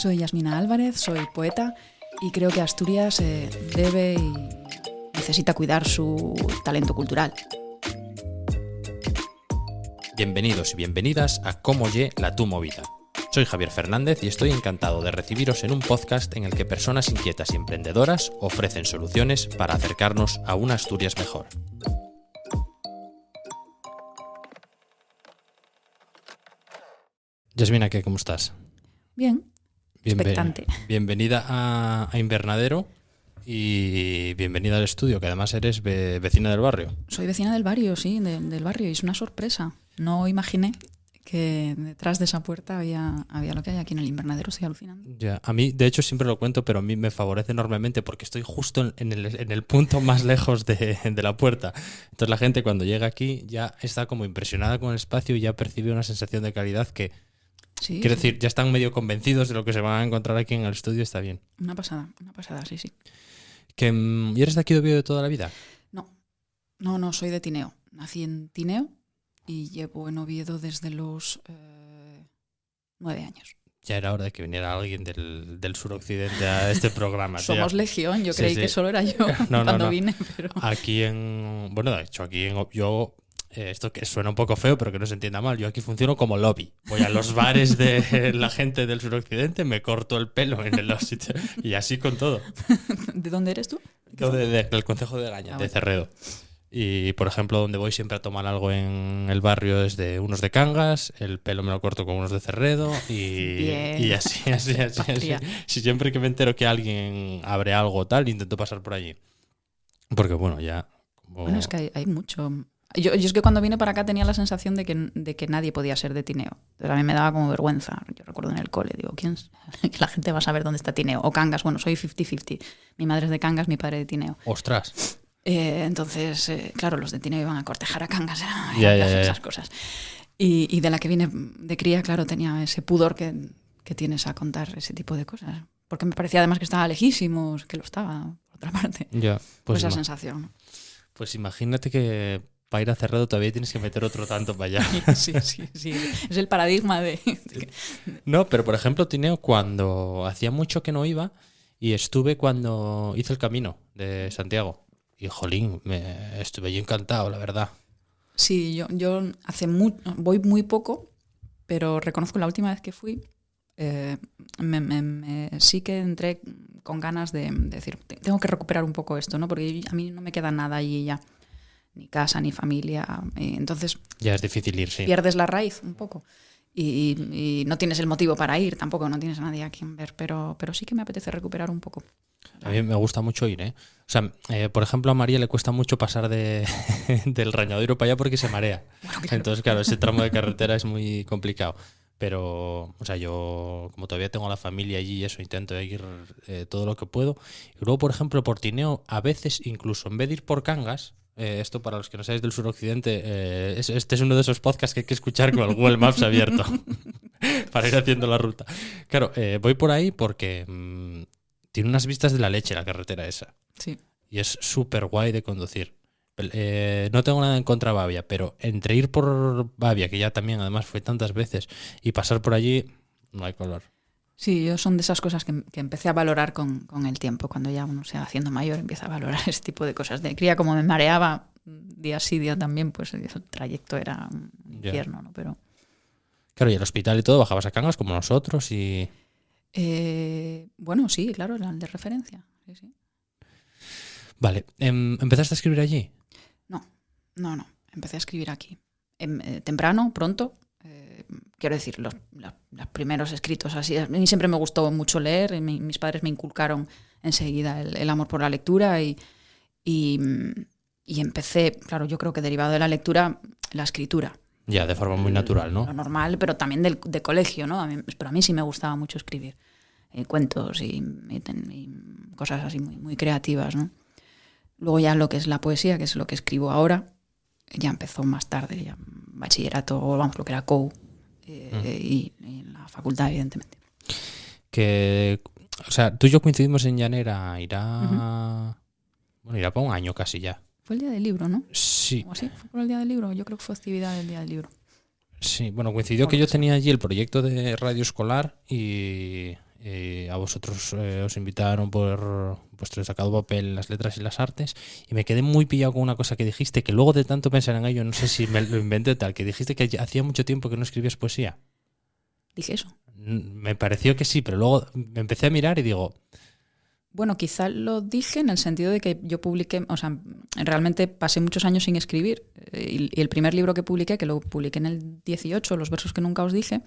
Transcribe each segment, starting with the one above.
Soy Yasmina Álvarez, soy poeta y creo que Asturias debe y necesita cuidar su talento cultural. Bienvenidos y bienvenidas a Cómo Ye la Tu Movida. Soy Javier Fernández y estoy encantado de recibiros en un podcast en el que personas inquietas y emprendedoras ofrecen soluciones para acercarnos a una Asturias mejor. Yasmina, ¿qué? ¿Cómo estás? Bien, expectante. Bienvenida a Invernadero y bienvenida al estudio, que además eres vecina del barrio. Soy vecina del barrio, sí, del barrio, y es una sorpresa. No imaginé que detrás de esa puerta había lo que hay aquí en el Invernadero. Estoy alucinando. Ya, a mí, de hecho, siempre lo cuento, pero a mí me favorece enormemente porque estoy justo en el punto más lejos de la puerta. Entonces la gente cuando llega aquí ya está como impresionada con el espacio y ya percibe una sensación de calidad que, Sí, quiero sí. decir, ya están medio convencidos de lo que se van a encontrar aquí en el estudio. Está bien. Una pasada, sí, sí. ¿Y eres de aquí de Oviedo de toda la vida? No, soy de Tineo. Nací en Tineo y llevo en Oviedo desde los 9 años. Ya era hora de que viniera alguien del suroccidente a este programa. Somos tía. legión, yo Sí, creí sí. que solo era yo cuando vine, pero... Aquí de hecho, yo, esto que suena un poco feo, pero que no se entienda mal, yo aquí funciono como lobby. Voy a los bares de la gente del suroccidente, me corto el pelo en los sitios y así con todo. ¿De dónde eres tú? Yo del concejo de Gaña, de Cerredo. Y, por ejemplo, donde voy siempre a tomar algo en el barrio es de unos de Cangas, el pelo me lo corto con unos de Cerredo y así. Si siempre que me entero que alguien abre algo tal, intento pasar por allí. Porque, bueno, ya... Bueno, es que hay mucho... Yo es que cuando vine para acá tenía la sensación de que nadie podía ser de Tineo. Entonces a mí me daba como vergüenza. Yo recuerdo en el cole, digo, ¿quién es? Que la gente va a saber dónde está Tineo. O Cangas, bueno, soy 50-50. Mi madre es de Cangas, mi padre de Tineo. ¡Ostras! Entonces, claro, los de Tineo iban a cortejar a Cangas, esas cosas. Y de la que vine de cría, claro, tenía ese pudor que tienes a contar ese tipo de cosas. Porque me parecía además que estaba lejísimos, que lo estaba, por otra parte. Ya, pues esa sensación. Pues imagínate que para ir a Cerredo todavía tienes que meter otro tanto para allá. Sí. Es el paradigma de... No, pero por ejemplo, Tineo, cuando hacía mucho que no iba, y estuve cuando hice el camino de Santiago. Y jolín, estuve yo encantado, la verdad. Sí, yo voy muy poco, pero reconozco la última vez que fui, sí que entré con ganas de decir, tengo que recuperar un poco esto, ¿no? Porque a mí no me queda nada allí ya, ni casa, ni familia. Entonces ya es difícil ir, sí. Pierdes la raíz un poco. Y no tienes el motivo para ir, tampoco, no tienes a nadie a quien ver, pero sí que me apetece recuperar un poco. A mí me gusta mucho ir, ¿eh? O sea, por ejemplo, a María le cuesta mucho pasar del Rañadero para allá porque se marea. Bueno, claro. Entonces, claro, ese tramo de carretera es muy complicado. Pero, o sea, yo como todavía tengo a la familia allí y eso, intento ir todo lo que puedo. Y luego, por ejemplo, por Tineo, a veces incluso en vez de ir por Cangas, esto para los que no sabéis del suroccidente, este es uno de esos podcasts que hay que escuchar con el Google Maps abierto para ir haciendo la ruta. Claro, voy por ahí porque tiene unas vistas de la leche la carretera esa. Sí. Y es súper guay de conducir. No tengo nada en contra de Bavia, pero entre ir por Bavia, que ya también además fue tantas veces, y pasar por allí, no hay color. Sí, yo son de esas cosas que empecé a valorar con el tiempo. Cuando ya uno se va haciendo mayor, empieza a valorar ese tipo de cosas. De cría, como me mareaba día sí, día también, pues el trayecto era un infierno, ¿no? Pero... Claro, y el hospital y todo, bajabas a Cangas como nosotros y... Bueno, sí, claro, era el de referencia. Sí. Vale, ¿empezaste a escribir allí? No, empecé a escribir aquí. Temprano, pronto. Quiero decir, los primeros escritos así. A mí siempre me gustó mucho leer. Mis padres me inculcaron enseguida el amor por la lectura y empecé, claro, yo creo que derivado de la lectura, la escritura. Ya, de forma muy natural, ¿no? Lo normal, pero también de colegio, ¿no? Pero a mí sí me gustaba mucho escribir cuentos y cosas así muy, muy creativas, ¿no? Luego ya lo que es la poesía, que es lo que escribo ahora, ya empezó más tarde, ya bachillerato, o vamos, lo que era COU, y en la facultad, evidentemente. O sea, tú y yo coincidimos en Llanera, irá para un año casi ya. Fue el día del libro, ¿no? Sí. ¿O así? ¿Fue por el día del libro? Yo creo que fue actividad del día del libro. Sí, bueno, coincidió que yo tenía allí el proyecto de radio escolar y a vosotros os invitaron por vuestro destacado papel en las letras y las artes, y me quedé muy pillado con una cosa que dijiste, que luego de tanto pensar en ello, no sé si me lo inventé tal, que dijiste que hacía mucho tiempo que no escribías poesía. ¿Dije eso? Me pareció que sí, pero luego me empecé a mirar y digo... Bueno, quizá lo dije en el sentido de que yo publiqué, o sea, realmente pasé muchos años sin escribir, y el primer libro que publiqué, que lo publiqué en el 18, Los versos que nunca os dije,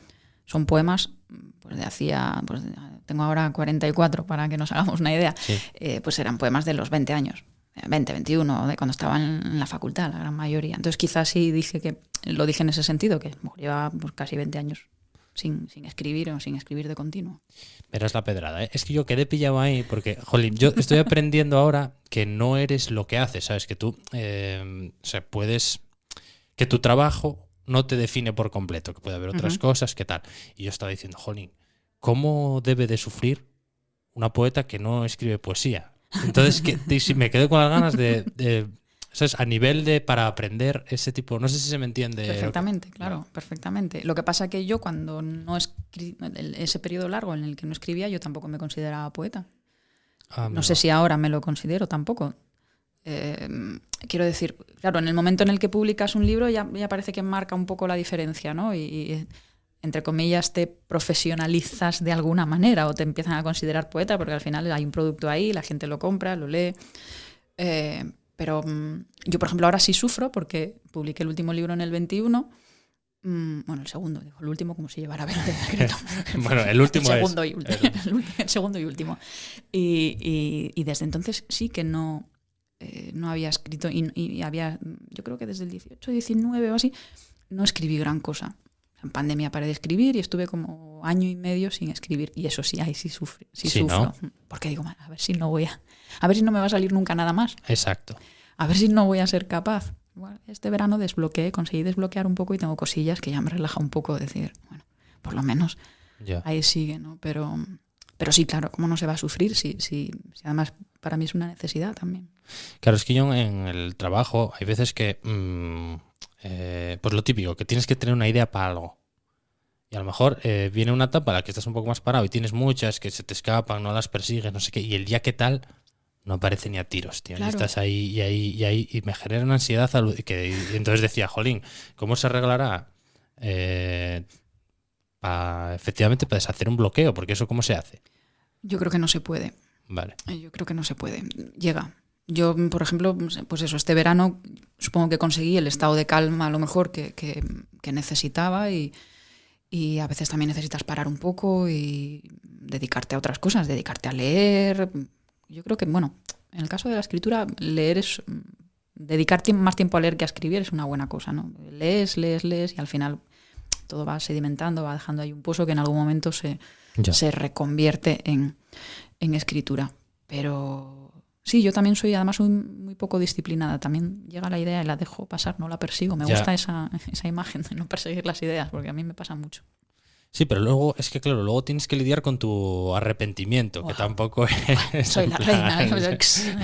son poemas pues de hacía, pues tengo ahora 44 para que nos hagamos una idea, Sí. Pues eran poemas de los 20 años, 20, 21, de cuando estaba en la facultad, la gran mayoría. Entonces quizás sí lo dije en ese sentido, que llevaba pues, casi 20 años sin escribir o sin escribir de continuo. Verás la pedrada, ¿eh? Es que yo quedé pillado ahí porque, jolín, yo estoy aprendiendo ahora que no eres lo que haces, ¿sabes? Que tú, o sea, que tu trabajo no te define por completo, que puede haber otras cosas, ¿qué tal? Y yo estaba diciendo, jolín, ¿cómo debe de sufrir una poeta que no escribe poesía? Entonces, me quedé con las ganas de ¿sabes? A nivel de para aprender ese tipo, no sé si se me entiende. Perfectamente, claro, perfectamente. Lo que pasa que yo cuando no ese periodo largo en el que no escribía, yo tampoco me consideraba poeta. No sé si ahora me lo considero tampoco. Quiero decir, claro, en el momento en el que publicas un libro ya parece que marca un poco la diferencia, ¿no? Y entre comillas te profesionalizas de alguna manera o te empiezan a considerar poeta porque al final hay un producto ahí, la gente lo compra, lo lee. Pero yo, por ejemplo, ahora sí sufro porque publiqué el último libro en el 21. Bueno, el segundo, digo, el último como si llevara 20. Bueno, el último el segundo y último. Y desde entonces sí que no había escrito y había, yo creo que desde el 18, 19 o así, no escribí gran cosa. En pandemia paré de escribir y estuve como año y medio sin escribir. Y eso sí, ahí sí sufro. ¿No? Porque digo, a ver si no me va a salir nunca nada más. Exacto. A ver si no voy a ser capaz. Bueno, este verano conseguí desbloquear un poco y tengo cosillas que ya me relaja un poco decir, bueno, por lo menos ahí sigue, ¿no? Pero sí, claro, ¿cómo no se va a sufrir si además para mí es una necesidad también? Claro, es que yo en el trabajo hay veces que pues lo típico, que tienes que tener una idea para algo. Y a lo mejor viene una etapa en la que estás un poco más parado y tienes muchas que se te escapan, no las persigues, no sé qué, y el día que tal no aparece ni a tiros, tío. Claro. Y estás ahí y me genera una ansiedad y entonces decía, jolín, ¿cómo se arreglará efectivamente para deshacer un bloqueo? Porque eso ¿cómo se hace? Yo creo que no se puede. Vale. Yo creo que no se puede. Llega. Yo, por ejemplo, pues eso, este verano supongo que conseguí el estado de calma a lo mejor que necesitaba y a veces también necesitas parar un poco y dedicarte a otras cosas, dedicarte a leer. Yo creo que, bueno, en el caso de la escritura, dedicar más tiempo a leer que a escribir es una buena cosa, ¿no? Lees y al final todo va sedimentando, va dejando ahí un pozo que en algún momento se reconvierte en escritura. Pero sí, yo también soy además muy poco disciplinada. También llega la idea y la dejo pasar, no la persigo. Me gusta esa imagen de no perseguir las ideas, porque a mí me pasa mucho. Sí, pero luego, es que claro, luego tienes que lidiar con tu arrepentimiento, que tampoco es... Soy la reina,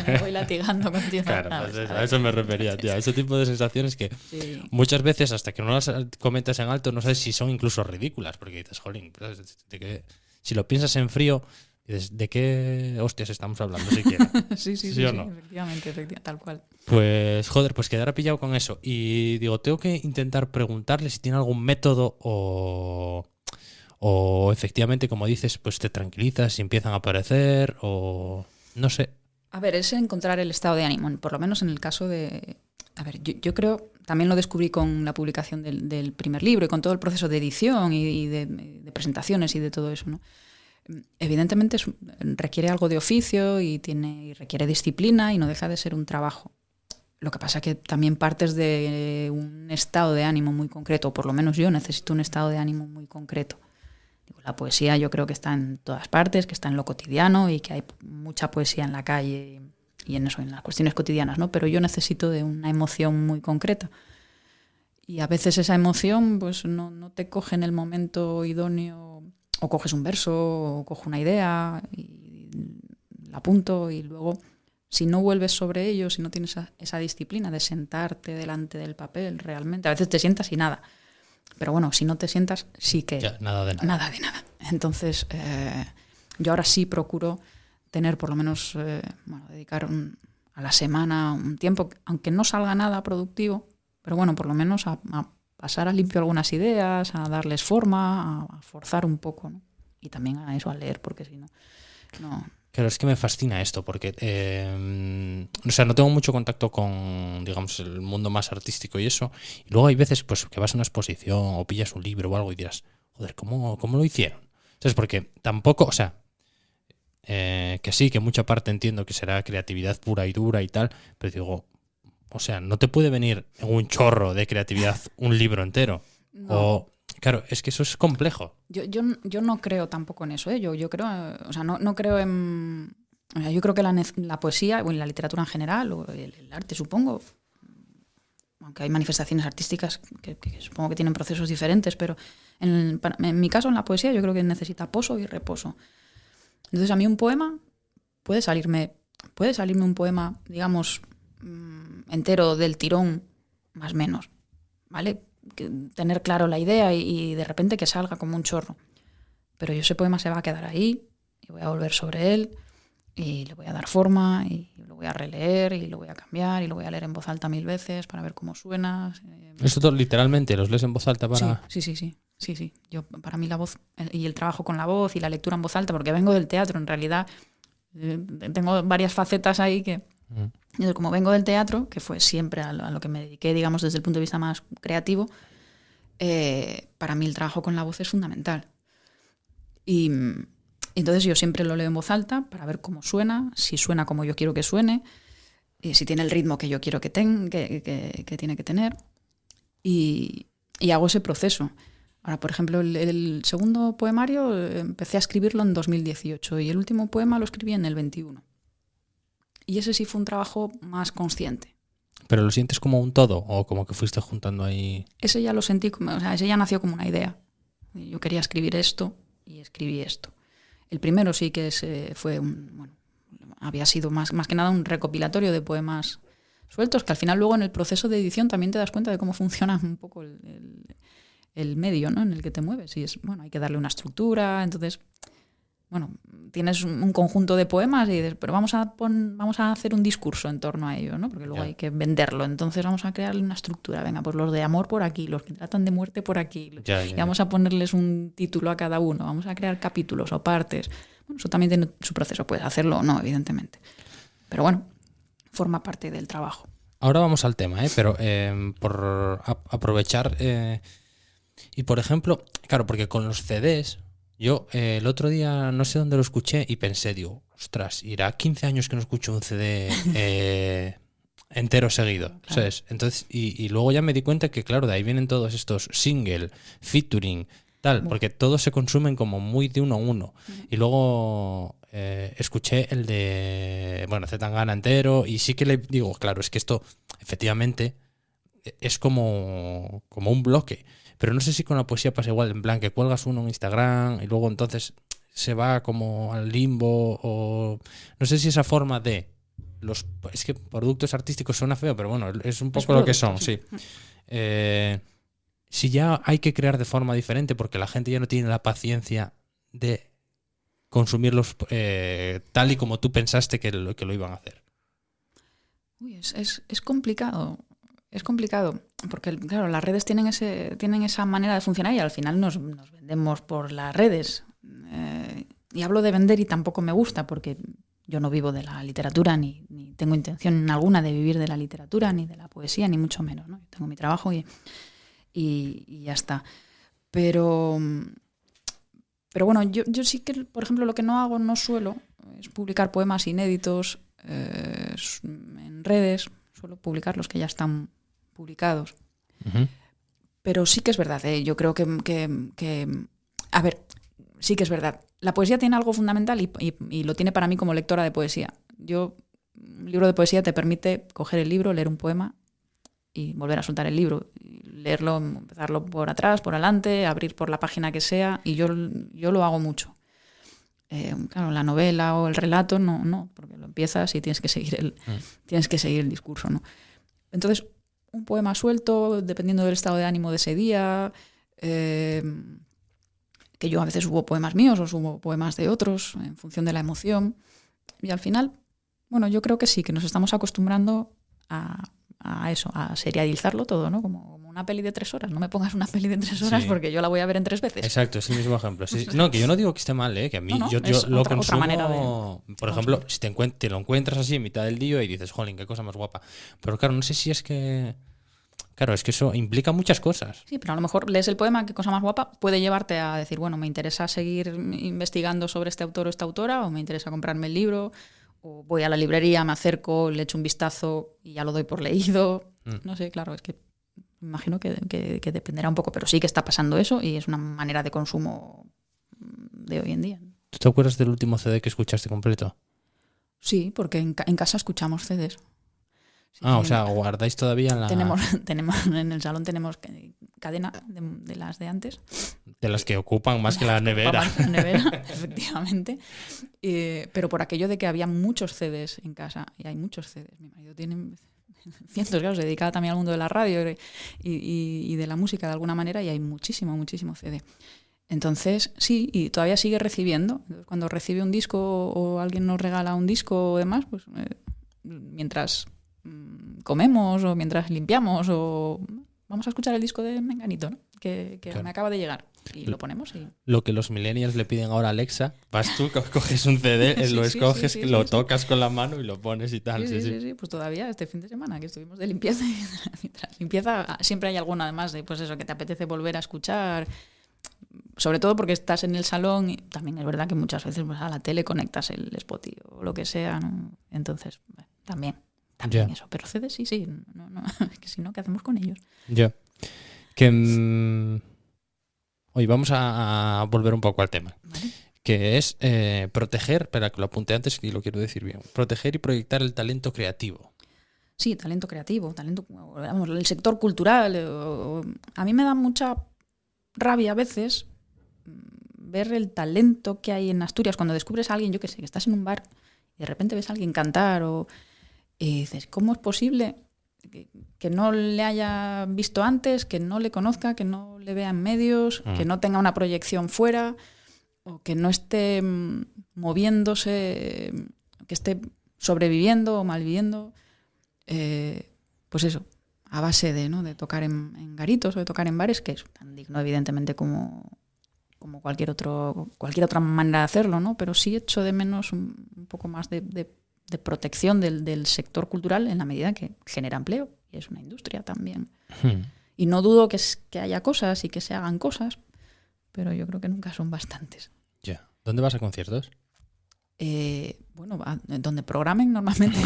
me voy latigando contigo. Claro, pues a eso me refería, tío. A ese tipo de sensaciones que muchas veces, hasta que no las comentas en alto, no sabes si son incluso ridículas, porque dices, jolín, si lo piensas en frío, dices, ¿de qué hostias estamos hablando siquiera? Sí, ¿o no? efectivamente, tal cual. Pues, joder, pues quedara pillado con eso. Y digo, tengo que intentar preguntarle si tiene algún método o efectivamente, como dices, pues te tranquilizas y empiezan a aparecer, o no sé. A ver, es encontrar el estado de ánimo, por lo menos en el caso de... A ver, yo creo, también lo descubrí con la publicación del primer libro y con todo el proceso de edición y de presentaciones y de todo eso, ¿no? Evidentemente requiere algo de oficio y requiere disciplina y no deja de ser un trabajo. Lo que pasa es que también partes de un estado de ánimo muy concreto, o por lo menos yo necesito un estado de ánimo muy concreto. La poesía yo creo que está en todas partes, que está en lo cotidiano y que hay mucha poesía en la calle y en eso, en las cuestiones cotidianas, ¿no? Pero yo necesito de una emoción muy concreta. Y a veces esa emoción pues no te coge en el momento idóneo, o coges un verso, o cojo una idea y la apunto y luego si no vuelves sobre ello, si no tienes esa disciplina de sentarte delante del papel realmente, a veces te sientas y nada. Pero bueno, si no te sientas, sí que... Ya, nada de nada. Nada de nada. Entonces, Yo ahora sí procuro tener por lo menos, dedicar a la semana un tiempo, aunque no salga nada productivo, pero bueno, por lo menos a pasar a limpio algunas ideas, a darles forma, a forzar un poco, ¿no? Y también a eso, a leer, porque si no... Claro, es que me fascina esto, porque no tengo mucho contacto con, digamos, el mundo más artístico y eso, y luego hay veces pues que vas a una exposición o pillas un libro o algo y dirás, joder, ¿cómo lo hicieron? ¿Sabes? Porque tampoco, o sea, que sí, que mucha parte entiendo que será creatividad pura y dura y tal, pero digo, o sea, no te puede venir en un chorro de creatividad un libro entero. No. O, claro, es que eso es complejo. Yo no creo tampoco en eso, ¿eh? Yo creo, o sea, no creo en... O sea, yo creo que la poesía, o en la literatura en general, o el arte, supongo, aunque hay manifestaciones artísticas que supongo que tienen procesos diferentes, pero en mi caso, en la poesía, yo creo que necesita poso y reposo. Entonces, a mí un poema puede salirme un poema, digamos, entero del tirón, más o menos, ¿vale? Tener claro la idea y de repente que salga como un chorro. Pero ese poema se va a quedar ahí y voy a volver sobre él y le voy a dar forma y lo voy a releer y lo voy a cambiar y lo voy a leer en voz alta 1000 veces para ver cómo suena. ¿Esto literalmente los lees en voz alta para...? Sí. Yo, para mí la voz y el trabajo con la voz y la lectura en voz alta, porque vengo del teatro, en realidad tengo varias facetas ahí que... Entonces, como vengo del teatro, que fue siempre a lo que me dediqué, digamos, desde el punto de vista más creativo, para mí el trabajo con la voz es fundamental. Y entonces yo siempre lo leo en voz alta para ver cómo suena, si suena como yo quiero que suene, y si tiene el ritmo que yo quiero que tiene que tener, y hago ese proceso. Ahora, por ejemplo, el segundo poemario empecé a escribirlo en 2018 y el último poema lo escribí en el 21. Y ese sí fue un trabajo más consciente. ¿Pero lo sientes como un todo o como que fuiste juntando ahí...? Ese ya lo sentí, o sea, ese ya nació como una idea. Yo quería escribir esto y escribí esto. El primero sí que fue había sido más que nada un recopilatorio de poemas sueltos, que al final luego en el proceso de edición también te das cuenta de cómo funciona un poco el medio, ¿no?, en el que te mueves. Y hay que darle una estructura, entonces... tienes un conjunto de poemas y dices, pero vamos a hacer un discurso en torno a ello, ¿no? Porque luego hay que venderlo. Entonces vamos a crearle una estructura. Venga, pues los de amor por aquí, los que tratan de muerte por aquí. Y vamos a ponerles un título a cada uno. Vamos a crear capítulos o partes. Bueno, eso también tiene su proceso. Puedes hacerlo o no, evidentemente. Pero bueno, forma parte del trabajo. Ahora vamos al tema, pero por aprovechar... y por ejemplo, claro, porque con los CDs... Yo el otro día no sé dónde lo escuché y pensé, digo, ostras, irá 15 años que no escucho un CD entero seguido, claro. ¿Sabes? Entonces, y luego ya me di cuenta que, claro, de ahí vienen todos estos single, featuring, tal, porque todos se consumen como muy de uno a uno. Y luego escuché el de, Zetangana entero y sí que le digo, claro, es que esto efectivamente es como un bloque. Pero no sé si con la poesía pasa igual, en plan que cuelgas uno en Instagram y luego entonces se va como al limbo o... No sé si esa forma de... Es que productos artísticos suena feo, pero bueno, es un poco lo que son, sí. Si ya hay que crear de forma diferente porque la gente ya no tiene la paciencia de consumirlos tal y como tú pensaste que lo iban a hacer. Uy, es complicado. Es complicado, porque claro, las redes tienen esa manera de funcionar y al final nos vendemos por las redes. Y hablo de vender y tampoco me gusta, porque yo no vivo de la literatura, ni tengo intención alguna de vivir de la literatura, ni de la poesía, ni mucho menos, ¿no? Yo tengo mi trabajo y ya está. Pero bueno, yo sí que, por ejemplo, lo que no suelo, es publicar poemas inéditos en redes. Suelo publicar los que ya están publicados. Uh-huh. Pero sí que es verdad, yo creo que a ver, sí que es verdad. La poesía tiene algo fundamental y lo tiene para mí como lectora de poesía. Un libro de poesía te permite coger el libro, leer un poema y volver a soltar el libro. Leerlo, empezarlo por atrás, por adelante, abrir por la página que sea, y yo lo hago mucho. Claro, la novela o el relato no, porque lo empiezas y tienes que seguir el discurso, ¿no? Entonces, un poema suelto, dependiendo del estado de ánimo de ese día, que yo a veces subo poemas míos o subo poemas de otros en función de la emoción. Y al final, bueno, yo creo que sí, que nos estamos acostumbrando a eso, a serializarlo todo, ¿no? Como una peli de 3 horas. No me pongas una peli de 3 horas porque yo la voy a ver en 3 veces. Exacto, es el mismo ejemplo. Sí, no, que yo no digo que esté mal, que a mí yo lo consumo. Otra manera de por ejemplo, si te lo encuentras así en mitad del día y dices, jolín, qué cosa más guapa. Pero claro, no sé si es que... Claro, es que eso implica muchas cosas. Sí, pero a lo mejor lees el poema, qué cosa más guapa, puede llevarte a decir, bueno, me interesa seguir investigando sobre este autor o esta autora, o me interesa comprarme el libro, o voy a la librería, me acerco, le echo un vistazo y ya lo doy por leído. No sé, claro, es que me imagino que dependerá un poco, pero sí que está pasando eso y es una manera de consumo de hoy en día. ¿Tú te acuerdas del último CD que escuchaste completo? Sí, porque en casa escuchamos CDs. Sí, o sea, guardáis todavía la... Tenemos en el salón tenemos cadena de las de antes. De las que ocupan más que la nevera. Más que la nevera, efectivamente. Pero por aquello de que había muchos CDs en casa, y hay muchos CDs. Mi marido tiene cientos, claro, se dedica también al mundo de la radio y de la música de alguna manera, y hay muchísimo CD. Entonces, sí, y todavía sigue recibiendo. Cuando recibe un disco o alguien nos regala un disco o demás, pues mientras comemos o mientras limpiamos o vamos a escuchar el disco de Menganito, ¿no? que claro, me acaba de llegar, y lo ponemos. Lo que los millennials le piden ahora a Alexa, vas tú, coges un CD, lo escoges, lo tocas con la mano y lo pones y tal. Sí, pues todavía este fin de semana que estuvimos de limpieza, mientras limpieza siempre hay alguna además de pues eso que te apetece volver a escuchar, sobre todo porque estás en el salón y también es verdad que muchas veces pues, a la tele conectas el Spotify o lo que sea, ¿no? Entonces también eso, pero CD sí, no, que si no, ¿qué hacemos con ellos? Ya. Que hoy vamos a volver un poco al tema, ¿vale? Que es proteger, espera que lo apunté antes y lo quiero decir bien, proteger y proyectar el talento creativo. Sí, talento creativo, vamos, el sector cultural. A mí me da mucha rabia a veces ver el talento que hay en Asturias cuando descubres a alguien, yo qué sé, que estás en un bar y de repente ves a alguien cantar y dices, ¿cómo es posible que no le haya visto antes, que no le conozca, que no le vea en medios, que no tenga una proyección fuera o que no esté moviéndose, que esté sobreviviendo o malviviendo? Pues eso, a base de tocar en garitos o de tocar en bares, que es tan digno evidentemente como cualquier otra manera de hacerlo, ¿no? Pero sí echo de menos un poco más de protección del sector cultural en la medida que genera empleo y es una industria también. Y no dudo que haya cosas y que se hagan cosas, pero yo creo que nunca son bastantes. Ya. ¿Dónde vas a conciertos? Bueno, donde programen normalmente.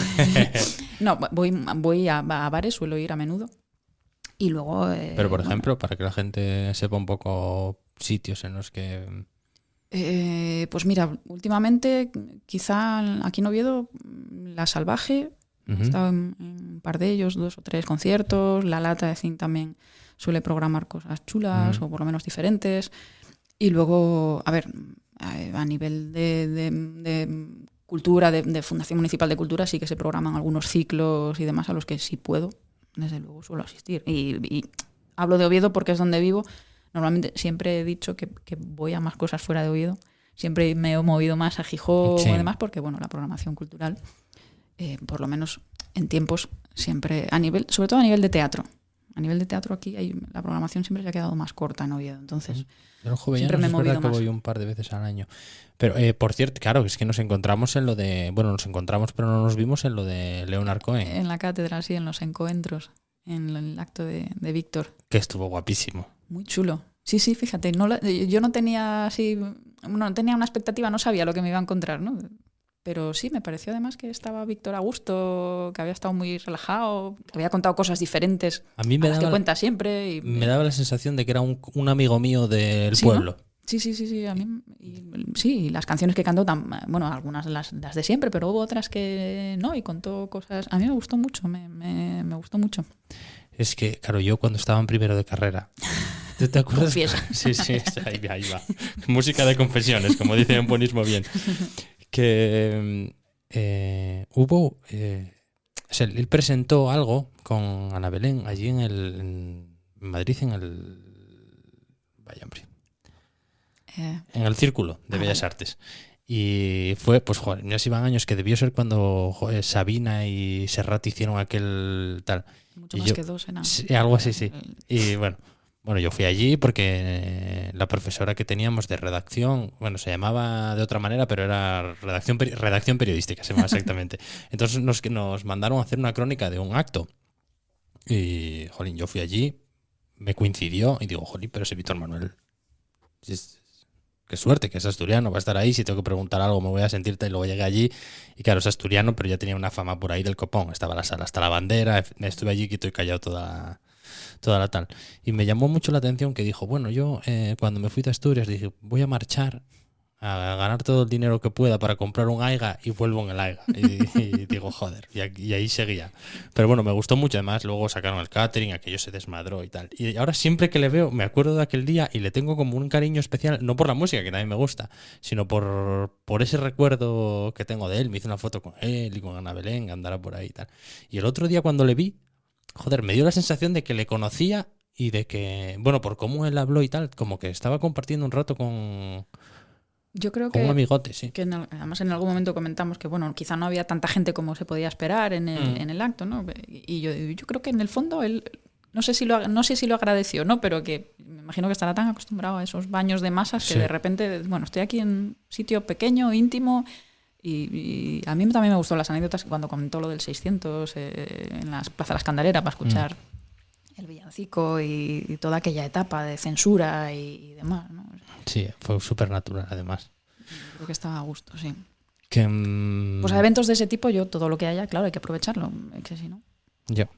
No, voy a bares, suelo ir a menudo. Y luego... pero, por ejemplo, para que la gente sepa un poco sitios en los que... pues mira, últimamente quizá aquí en Oviedo La Salvaje, he estado en un par de ellos, 2 o 3 conciertos. La Lata de Zinc también suele programar cosas chulas o por lo menos diferentes. Y luego, a ver, a nivel de cultura, de Fundación Municipal de Cultura, sí que se programan algunos ciclos y demás a los que sí puedo, desde luego suelo asistir. Y hablo de Oviedo porque es donde vivo. Normalmente siempre he dicho que voy a más cosas fuera de Oviedo. Siempre me he movido más a Gijón y demás porque, bueno, la programación cultural, por lo menos en tiempos, siempre, sobre todo a nivel de teatro. A nivel de teatro aquí la programación siempre se ha quedado más corta en Oviedo. Entonces, siempre me he movido más. Voy un par de veces al año. Pero, por cierto, claro, es que nos encontramos en lo de... Bueno, nos encontramos, pero no nos vimos en lo de Leonard Cohen. En la cátedra, sí, en los encuentros, en el acto de Víctor. Que estuvo guapísimo. Muy chulo. Sí, fíjate, yo no tenía no tenía una expectativa, no sabía lo que me iba a encontrar, ¿no? Pero sí, me pareció además que estaba Víctor a gusto, que había estado muy relajado, que había contado cosas diferentes a mí me las que cuenta siempre. Me daba la sensación de que era un amigo mío del pueblo. ¿No? Sí, a mí sí, las canciones que cantó, bueno, algunas las de siempre, pero hubo otras que no, y contó cosas. A mí me gustó mucho, me gustó mucho. Es que, claro, yo cuando estaba en primero de carrera... ¿Te acuerdas? Confiesa. Sí, ahí va. Música de confesiones, como dice en Buenismo Bien. Que hubo... o sea, él presentó algo con Ana Belén allí en Madrid, en el... Vaya, hombre. en el Círculo de Bellas Artes. Y fue, pues joder, ya se iban años, que debió ser cuando Sabina y Serrat hicieron aquel tal. Mucho más que 2 eran. Sí, algo así, sí. Y bueno, yo fui allí porque la profesora que teníamos de redacción, bueno, se llamaba de otra manera, pero era redacción periodística, se llamaba exactamente. Entonces nos mandaron a hacer una crónica de un acto. Y, jolín, yo fui allí, me coincidió y digo, jolín, pero ese Víctor Manuel, qué suerte, que es asturiano, va a estar ahí, si tengo que preguntar algo me voy a sentirte. Y luego llegué allí y claro, es asturiano, pero ya tenía una fama por ahí del copón. Estaba la sala hasta la bandera, estuve allí quieto y callado toda la tal. Y me llamó mucho la atención que dijo, bueno, yo cuando me fui de Asturias dije, voy a marchar a ganar todo el dinero que pueda para comprar un Aiga y vuelvo en el Aiga. Y digo, joder, y ahí seguía. Pero bueno, me gustó mucho. Además, luego sacaron el catering, aquello se desmadró y tal. Y ahora siempre que le veo, me acuerdo de aquel día y le tengo como un cariño especial, no por la música, que también me gusta, sino por ese recuerdo que tengo de él. Me hice una foto con él y con Ana Belén, que andará por ahí y tal. Y el otro día cuando le vi, joder, me dio la sensación de que le conocía y de que, bueno, por cómo él habló y tal, como que estaba compartiendo un rato con... Yo creo que un amigote, sí. Que además en algún momento comentamos que, bueno, quizá no había tanta gente como se podía esperar en el acto, ¿no? Y yo creo que en el fondo él, no sé si lo agradeció, ¿no? Pero que me imagino que estará tan acostumbrado a esos baños de masas que de repente, bueno, estoy aquí en un sitio pequeño, íntimo, y a mí también me gustó las anécdotas cuando comentó lo del 600 en la Plaza de la Escandalera para escuchar el villancico y toda aquella etapa de censura y demás, ¿no? Sí, fue súper natural, además. Creo que estaba a gusto, sí. Que, pues a eventos de ese tipo, yo todo lo que haya, claro, hay que aprovecharlo, que si no. Ya.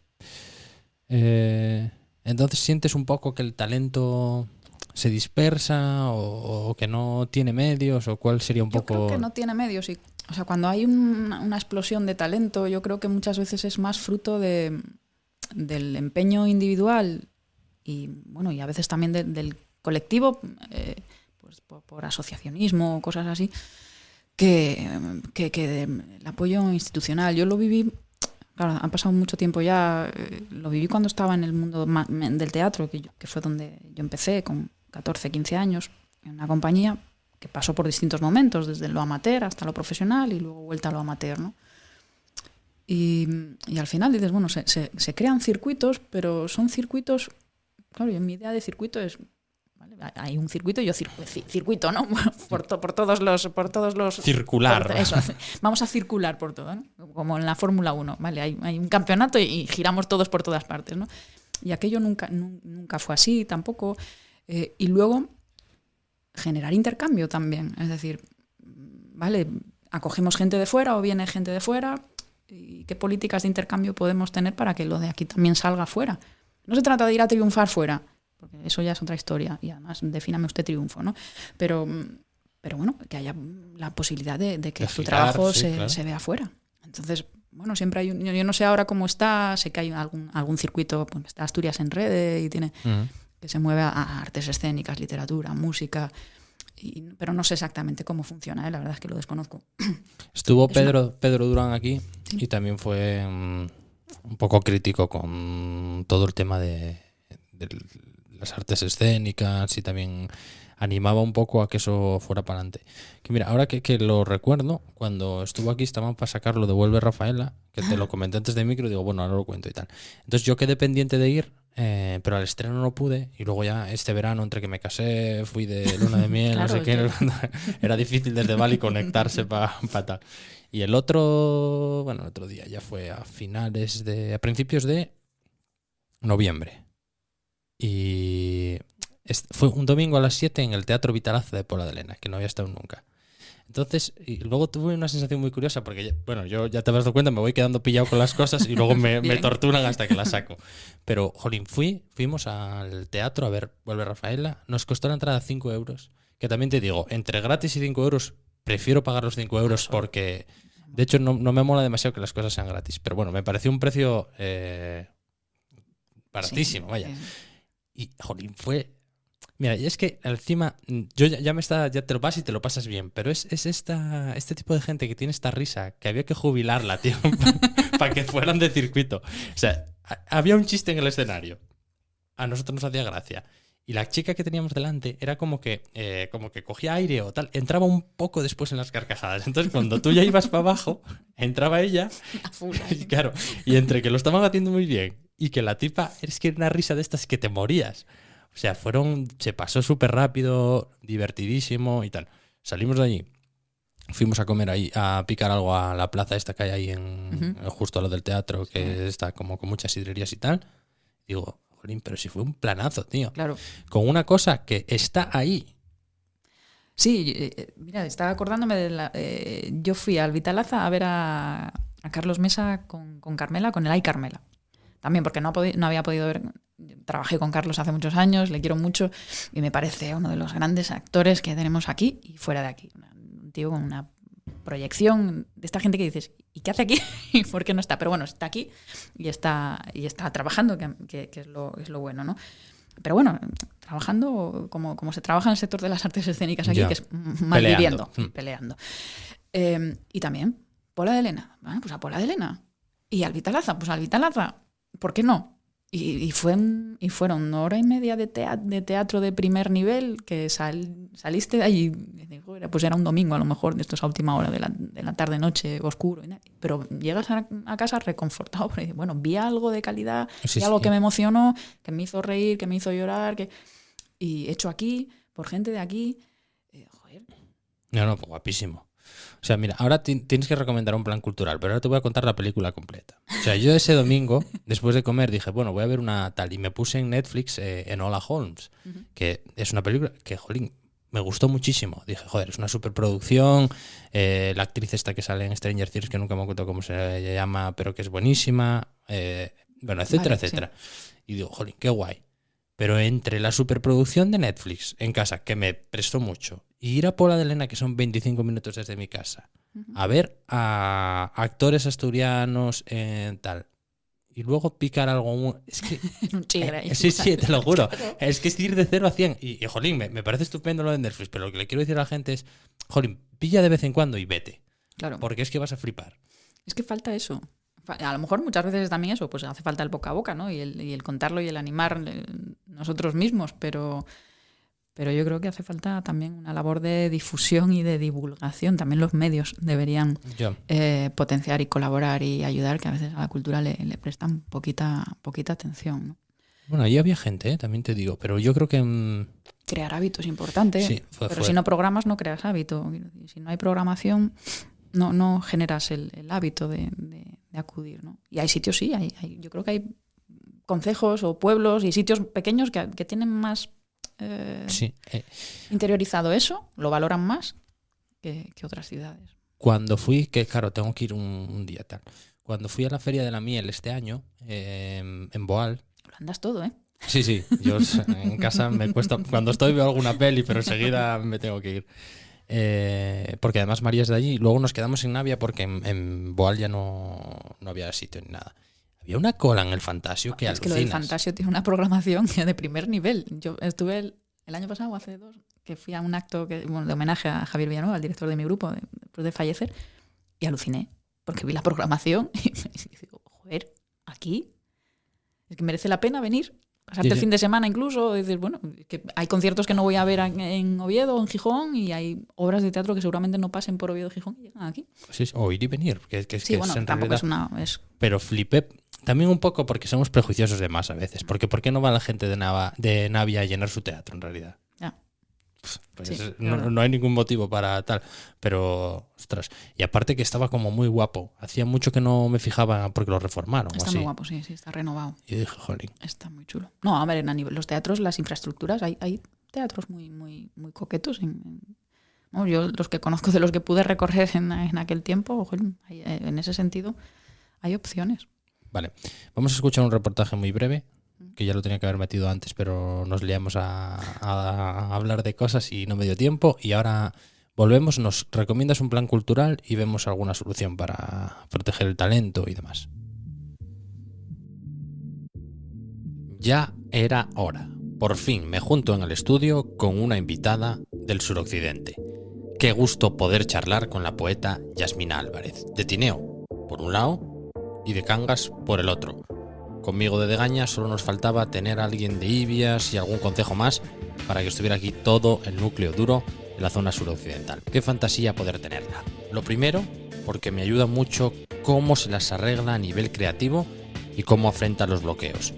Entonces, ¿sientes un poco que el talento se dispersa o que no tiene medios? ¿O cuál sería un poco...? Yo creo que no tiene medios. O sea, cuando hay una explosión de talento, yo creo que muchas veces es más fruto del empeño individual y, bueno, y a veces también del colectivo, pues por asociacionismo o cosas así, que el apoyo institucional. Yo lo viví, claro, han pasado mucho tiempo ya, lo viví cuando estaba en el mundo del teatro, que fue donde yo empecé con 14, 15 años, en una compañía que pasó por distintos momentos, desde lo amateur hasta lo profesional y luego vuelta a lo amateur, ¿no? Y al final dices, bueno, se crean circuitos, pero son circuitos, claro, y mi idea de circuito es, ¿vale? Hay un circuito y yo circuito, ¿no? por todos los... Circular. Eso, vamos a circular por todo, ¿no? Como en la Fórmula 1, ¿vale? Hay un campeonato y giramos todos por todas partes, ¿no? Y aquello nunca fue así tampoco. Y luego generar intercambio también, es decir, ¿vale? Acogemos gente de fuera o viene gente de fuera, ¿y qué políticas de intercambio podemos tener para que lo de aquí también salga fuera? No se trata de ir a triunfar fuera, porque eso ya es otra historia, y además defíname usted triunfo, ¿no? Pero bueno, que haya la posibilidad de que tu trabajo se vea fuera. Entonces, bueno, siempre hay yo no sé ahora cómo está, sé que hay algún circuito, pues está Asturias en Rede y tiene que se mueve a artes escénicas, literatura, música, pero no sé exactamente cómo funciona, la verdad es que lo desconozco. Estuvo Pedro Durán aquí, sí. Y también fue un poco crítico con todo el tema de las artes escénicas y también animaba un poco a que eso fuera para adelante. Que mira, ahora que lo recuerdo, cuando estuvo aquí estaban para sacarlo de Vuelve Rafaela, que te lo comenté antes de micro, digo, bueno, ahora lo cuento y tal. Entonces yo quedé pendiente de ir, pero al estreno no pude, y luego ya este verano, entre que me casé, fui de luna de miel, claro, no sé qué, era difícil desde Bali conectarse para tal. Y el otro día ya fue a principios de noviembre. Y fue un domingo a las 7 en el Teatro Vitalaza de Pola de Lena, que no había estado nunca. Entonces, y luego tuve una sensación muy curiosa, porque, bueno, yo ya te habrás dado cuenta, me voy quedando pillado con las cosas y luego me torturan hasta que las saco. Pero, jolín, fuimos al teatro a ver Vuelve Rafaela, nos costó la entrada 5 euros, que también te digo, entre gratis y 5 euros, prefiero pagar los 5 euros porque, de hecho, no me mola demasiado que las cosas sean gratis. Pero bueno, me pareció un precio baratísimo, sí, vaya. Y, jolín, fue... Mira, y es que encima, ya te lo pasas y te lo pasas bien, pero es este tipo de gente que tiene esta risa que había que jubilarla, tío, para que fueran de circuito. O sea, había un chiste en el escenario. A nosotros nos hacía gracia. Y la chica que teníamos delante era como que cogía aire o tal, entraba un poco después en las carcajadas. Entonces, cuando tú ya ibas para abajo, entraba ella. Y claro, y entre que lo estaban haciendo muy bien y que la tipa, es que era una risa de estas que te morías. O sea, se pasó súper rápido, divertidísimo y tal. Salimos de allí, fuimos a comer ahí, a picar algo a la plaza esta que hay ahí justo a lo del teatro, que está como con muchas sidrerías y tal. Digo, jolín, pero si fue un planazo, tío. Claro. Con una cosa que está ahí. Sí, mira, estaba acordándome de yo fui al Vitalaza a ver a Carlos Mesa con Carmela, con el Ay Carmela. También porque no había podido ver. Trabajé con Carlos hace muchos años, le quiero mucho y me parece uno de los grandes actores que tenemos aquí y fuera de aquí. Un tío con una proyección de esta gente que dices, ¿y qué hace aquí? ¿Y por qué no está? Pero bueno, está aquí y está trabajando, que es lo bueno, ¿no? Pero bueno, trabajando como se trabaja en el sector de las artes escénicas aquí, que es malviviendo, peleando. Y también Pola de Elena. Bueno, pues a Pola de Elena. Y al Vitalaza, pues al Vitalaza. ¿Por qué no? Y fueron 1 hora y media de teatro de primer nivel que saliste de allí. Pues era un domingo a lo mejor, de estos a última hora de la tarde-noche, oscuro. Pero llegas a casa reconfortado. Porque, bueno, vi algo de calidad, vi algo que me emocionó, que me hizo reír, que me hizo llorar. Y hecho aquí, por gente de aquí. Joder. No, pues guapísimo. O sea, mira, ahora tienes que recomendar un plan cultural, pero ahora te voy a contar la película completa. O sea, yo ese domingo, después de comer, dije, bueno, voy a ver una tal. Y me puse en Netflix Enola Holmes, que es una película que, jolín, me gustó muchísimo. Dije, joder, es una superproducción. La actriz esta que sale en Stranger Things, que nunca me acuerdo cómo se llama, pero que es buenísima. Bueno, etcétera, etcétera. Sí. Y digo, jolín, qué guay. Pero entre la superproducción de Netflix en casa, que me prestó mucho, y ir a Pola de Elena, que son 25 minutos desde mi casa, a ver a actores asturianos, tal, y luego picar algo... Es que, un chigre. Sí, te lo juro. Es que es ir de 0 a 100. Y jolín, me parece estupendo lo de Netflix, pero lo que le quiero decir a la gente es, jolín, pilla de vez en cuando y vete. Claro. Porque es que vas a flipar. Es que falta eso. A lo mejor muchas veces también eso, pues hace falta el boca a boca, ¿no? Y el contarlo y el animar nosotros mismos, pero yo creo que hace falta también una labor de difusión y de divulgación. También los medios deberían potenciar y colaborar y ayudar, que a veces a la cultura le prestan poquita atención, ¿no? Bueno, ahí había gente, también te digo, pero yo creo que... Crear hábitos es importante, sí, pero si no programas no creas hábito. Si no hay programación... No generas el hábito de acudir, ¿no? Y hay sitios, sí, yo creo que hay concejos o pueblos y sitios pequeños que tienen más interiorizado eso, lo valoran más que otras ciudades. Cuando fui, que claro, tengo que ir un día tal. Cuando fui a la Feria de la Miel este año, en Boal... Lo andas todo, ¿eh? Sí, yo en casa me cuesta... Cuando estoy veo alguna peli, pero enseguida me tengo que ir. Porque además María es de allí. Luego nos quedamos en Navia porque en Boal ya no había sitio ni nada. Había una cola en el Fantasio que alucinas. Es que lo del Fantasio tiene una programación de primer nivel. Yo estuve el año pasado, hace 2, que fui a un acto de homenaje a Javier Villanueva, el director de mi grupo, después de fallecer, y aluciné porque vi la programación y digo, joder, aquí es que merece la pena venir. Pasarte el fin de semana incluso, decir, bueno, que hay conciertos que no voy a ver en Oviedo o en Gijón y hay obras de teatro que seguramente no pasen por Oviedo o Gijón y llegan aquí. Sí, o ir y venir. Bueno, tampoco realidad, es una... Pero flipé también un poco porque somos prejuiciosos de más a veces. Porque ¿por qué no va la gente de Navia a llenar su teatro en realidad? Ya. Pues sí, no hay ningún motivo para tal. Pero, ostras. Y aparte que estaba como muy guapo. Hacía mucho que no me fijaba porque lo reformaron. Está muy guapo, sí, está renovado. Y dije, jolín. Está muy chulo. No, a ver, los teatros, las infraestructuras, hay teatros muy, muy, muy coquetos. No, yo los que conozco de los que pude recorrer en aquel tiempo, jolín, en ese sentido, hay opciones. Vale. Vamos a escuchar un reportaje muy breve, que ya lo tenía que haber metido antes, pero nos liamos a hablar de cosas y no me dio tiempo. Y ahora volvemos, nos recomiendas un plan cultural y vemos alguna solución para proteger el talento y demás. Ya era hora. Por fin me junto en el estudio con una invitada del suroccidente. Qué gusto poder charlar con la poeta Yasmina Álvarez, de Tineo, por un lado, y de Cangas, por el otro. conmigo de Degaña, solo nos faltaba tener a alguien de Ibias y algún concejo más para que estuviera aquí todo el núcleo duro en la zona suroccidental. Qué fantasía poder tenerla. Lo primero, porque me ayuda mucho cómo se las arregla a nivel creativo y cómo afronta los bloqueos.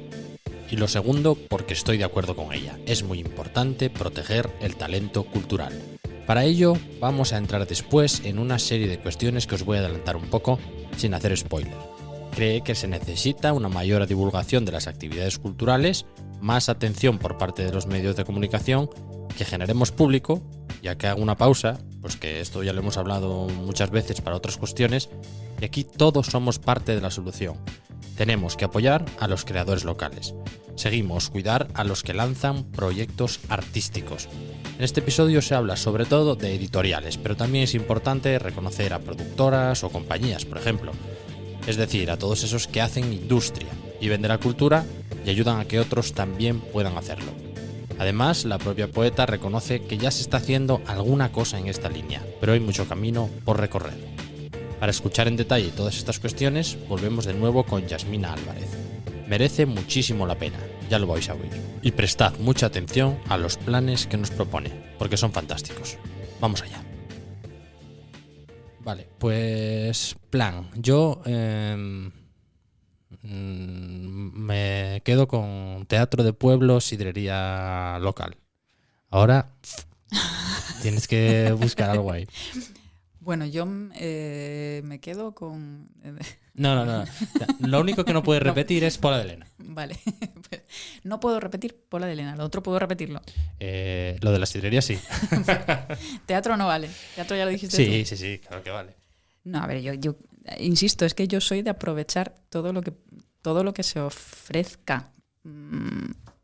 Y lo segundo, porque estoy de acuerdo con ella. Es muy importante proteger el talento cultural. Para ello, vamos a entrar después en una serie de cuestiones que os voy a adelantar un poco sin hacer spoiler. Cree que se necesita una mayor divulgación de las actividades culturales, más atención por parte de los medios de comunicación, que generemos público, ya que hago una pausa, pues que esto ya lo hemos hablado muchas veces para otras cuestiones, y aquí todos somos parte de la solución. Tenemos que apoyar a los creadores locales. Seguimos, cuidar a los que lanzan proyectos artísticos. En este episodio se habla sobre todo de editoriales, pero también es importante reconocer a productoras o compañías, por ejemplo. Es decir, a todos esos que hacen industria, viven de la cultura y ayudan a que otros también puedan hacerlo. Además, la propia poeta reconoce que ya se está haciendo alguna cosa en esta línea, pero hay mucho camino por recorrer. Para escuchar en detalle todas estas cuestiones, volvemos de nuevo con Yasmina Álvarez. Merece muchísimo la pena, ya lo vais a oír. Y prestad mucha atención a los planes que nos propone, porque son fantásticos. Vamos allá. Vale, pues plan. Yo me quedo con teatro de pueblo, sidrería local. Ahora tienes que buscar algo ahí. Bueno, yo me quedo con... No. Lo único que no puedes repetir es Pola de Elena. Vale. Pues, no puedo repetir Pola de Elena, lo otro puedo repetirlo. Lo de la sidrería sí. Teatro no vale. Teatro ya lo dijiste tú. Sí, claro que vale. No, a ver, yo insisto, es que yo soy de aprovechar todo lo que se ofrezca.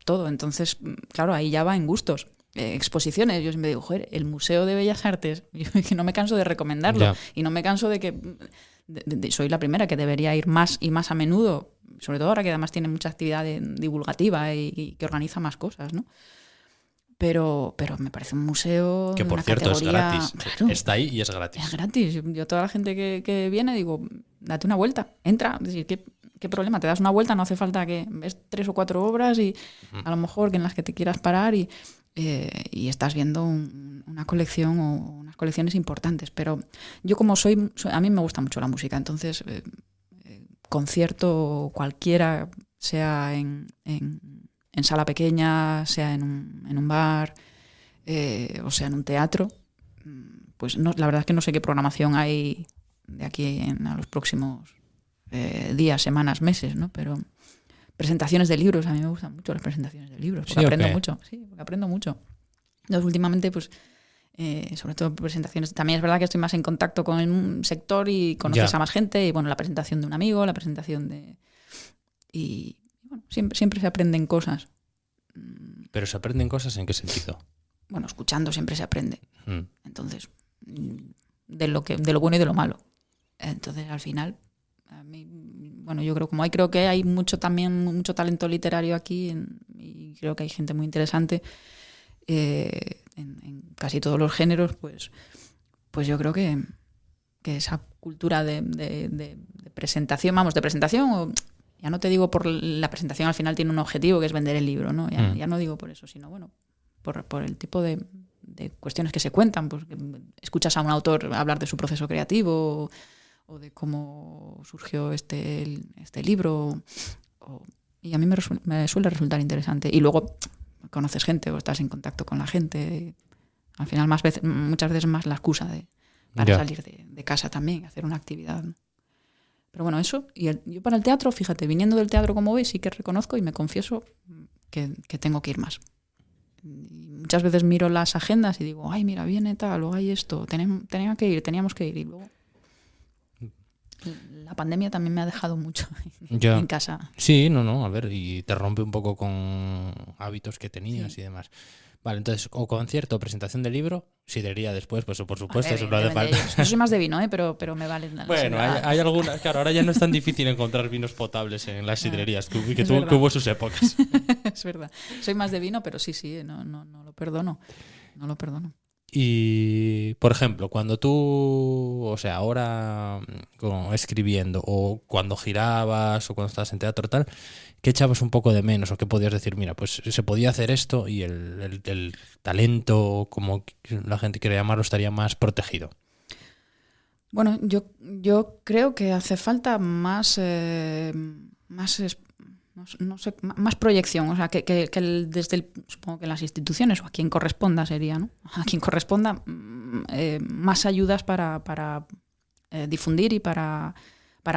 Todo. Entonces, claro, ahí ya va en gustos. Exposiciones, yo siempre digo, joder, el Museo de Bellas Artes, yo que no me canso de recomendarlo, Ya. y no me canso de que soy la primera que debería ir más y más a menudo, sobre todo ahora que además tiene mucha actividad divulgativa y que organiza más cosas, ¿no? Pero me parece un museo Que de por una cierto categoría... es gratis. Claro, Está ahí y es gratis. es gratis. Yo a toda la gente que viene digo, date una vuelta, entra. Es decir, ¿qué problema? Te das una vuelta, no hace falta que ves 3 o 4 obras y a lo mejor que en las que te quieras parar y estás viendo una colección o unas colecciones importantes. Pero yo como a mí me gusta mucho la música, entonces concierto cualquiera, sea en sala pequeña, sea en un bar o sea en un teatro, pues no, la verdad es que no sé qué programación hay de aquí a los próximos días, semanas, meses, ¿no? Pero presentaciones de libros, a mí me gustan mucho las presentaciones de libros, porque aprendo mucho. Sí, porque aprendo mucho. Entonces, últimamente, pues, sobre todo presentaciones. También es verdad que estoy más en contacto con el sector y conoces a más gente. Y bueno, la presentación de un amigo, la presentación de... Y bueno, siempre se aprenden cosas. ¿Pero se aprenden cosas en qué sentido? Bueno, escuchando siempre se aprende. Entonces, de lo bueno y de lo malo. Entonces, al final... A mí, bueno, yo creo que hay mucho talento literario aquí y creo que hay gente muy interesante en casi todos los géneros, pues yo creo que esa cultura de presentación, o ya no te digo por la presentación, al final tiene un objetivo que es vender el libro, ¿no? Ya no digo por eso, sino bueno, por el tipo de cuestiones que se cuentan, pues que escuchas a un autor hablar de su proceso creativo o de cómo surgió este libro. Y a mí me suele resultar interesante. Y luego conoces gente o estás en contacto con la gente. Al final, muchas veces más la excusa para salir de casa también, hacer una actividad, ¿no? Pero bueno, eso. Y yo para el teatro, fíjate, viniendo del teatro como veis, sí que reconozco y me confieso que tengo que ir más. Y muchas veces miro las agendas y digo, ay, mira, viene tal, o hay esto, teníamos que ir. Y luego la pandemia también me ha dejado mucho en casa. Sí, a ver, y te rompe un poco con hábitos que tenías y demás. Vale, entonces, o concierto o presentación de libro, sidrería después, pues por supuesto, eso no hace falta. Yo soy más de vino, pero me vale. Bueno, hay algunas, claro, ahora ya no es tan difícil encontrar vinos potables en las sidrerías, que hubo sus épocas. Es verdad. Soy más de vino, pero sí, no lo perdono. No lo perdono. Y por ejemplo, cuando tú, o sea, ahora como escribiendo o cuando girabas o cuando estabas en teatro tal, ¿qué echabas un poco de menos o qué podías decir? Mira, pues se podía hacer esto y el talento, como la gente quiere llamarlo, estaría más protegido. Bueno, yo creo que hace falta más no sé, más proyección, o sea, que supongo que las instituciones o a quien corresponda sería, ¿no? A quien corresponda más ayudas para difundir y para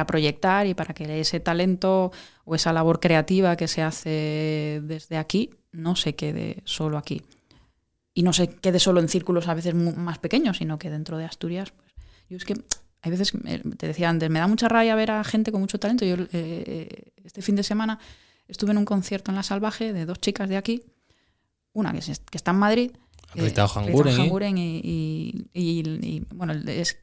proyectar y para que ese talento o esa labor creativa que se hace desde aquí no se quede solo aquí. Y no se quede solo en círculos a veces más pequeños, sino que dentro de Asturias, pues, yo es que hay veces, te decía antes, me da mucha rabia ver a gente con mucho talento. Yo este fin de semana estuve en un concierto en La Salvaje de 2 chicas de aquí, una que está en Madrid, Rita Ojanguren y bueno, es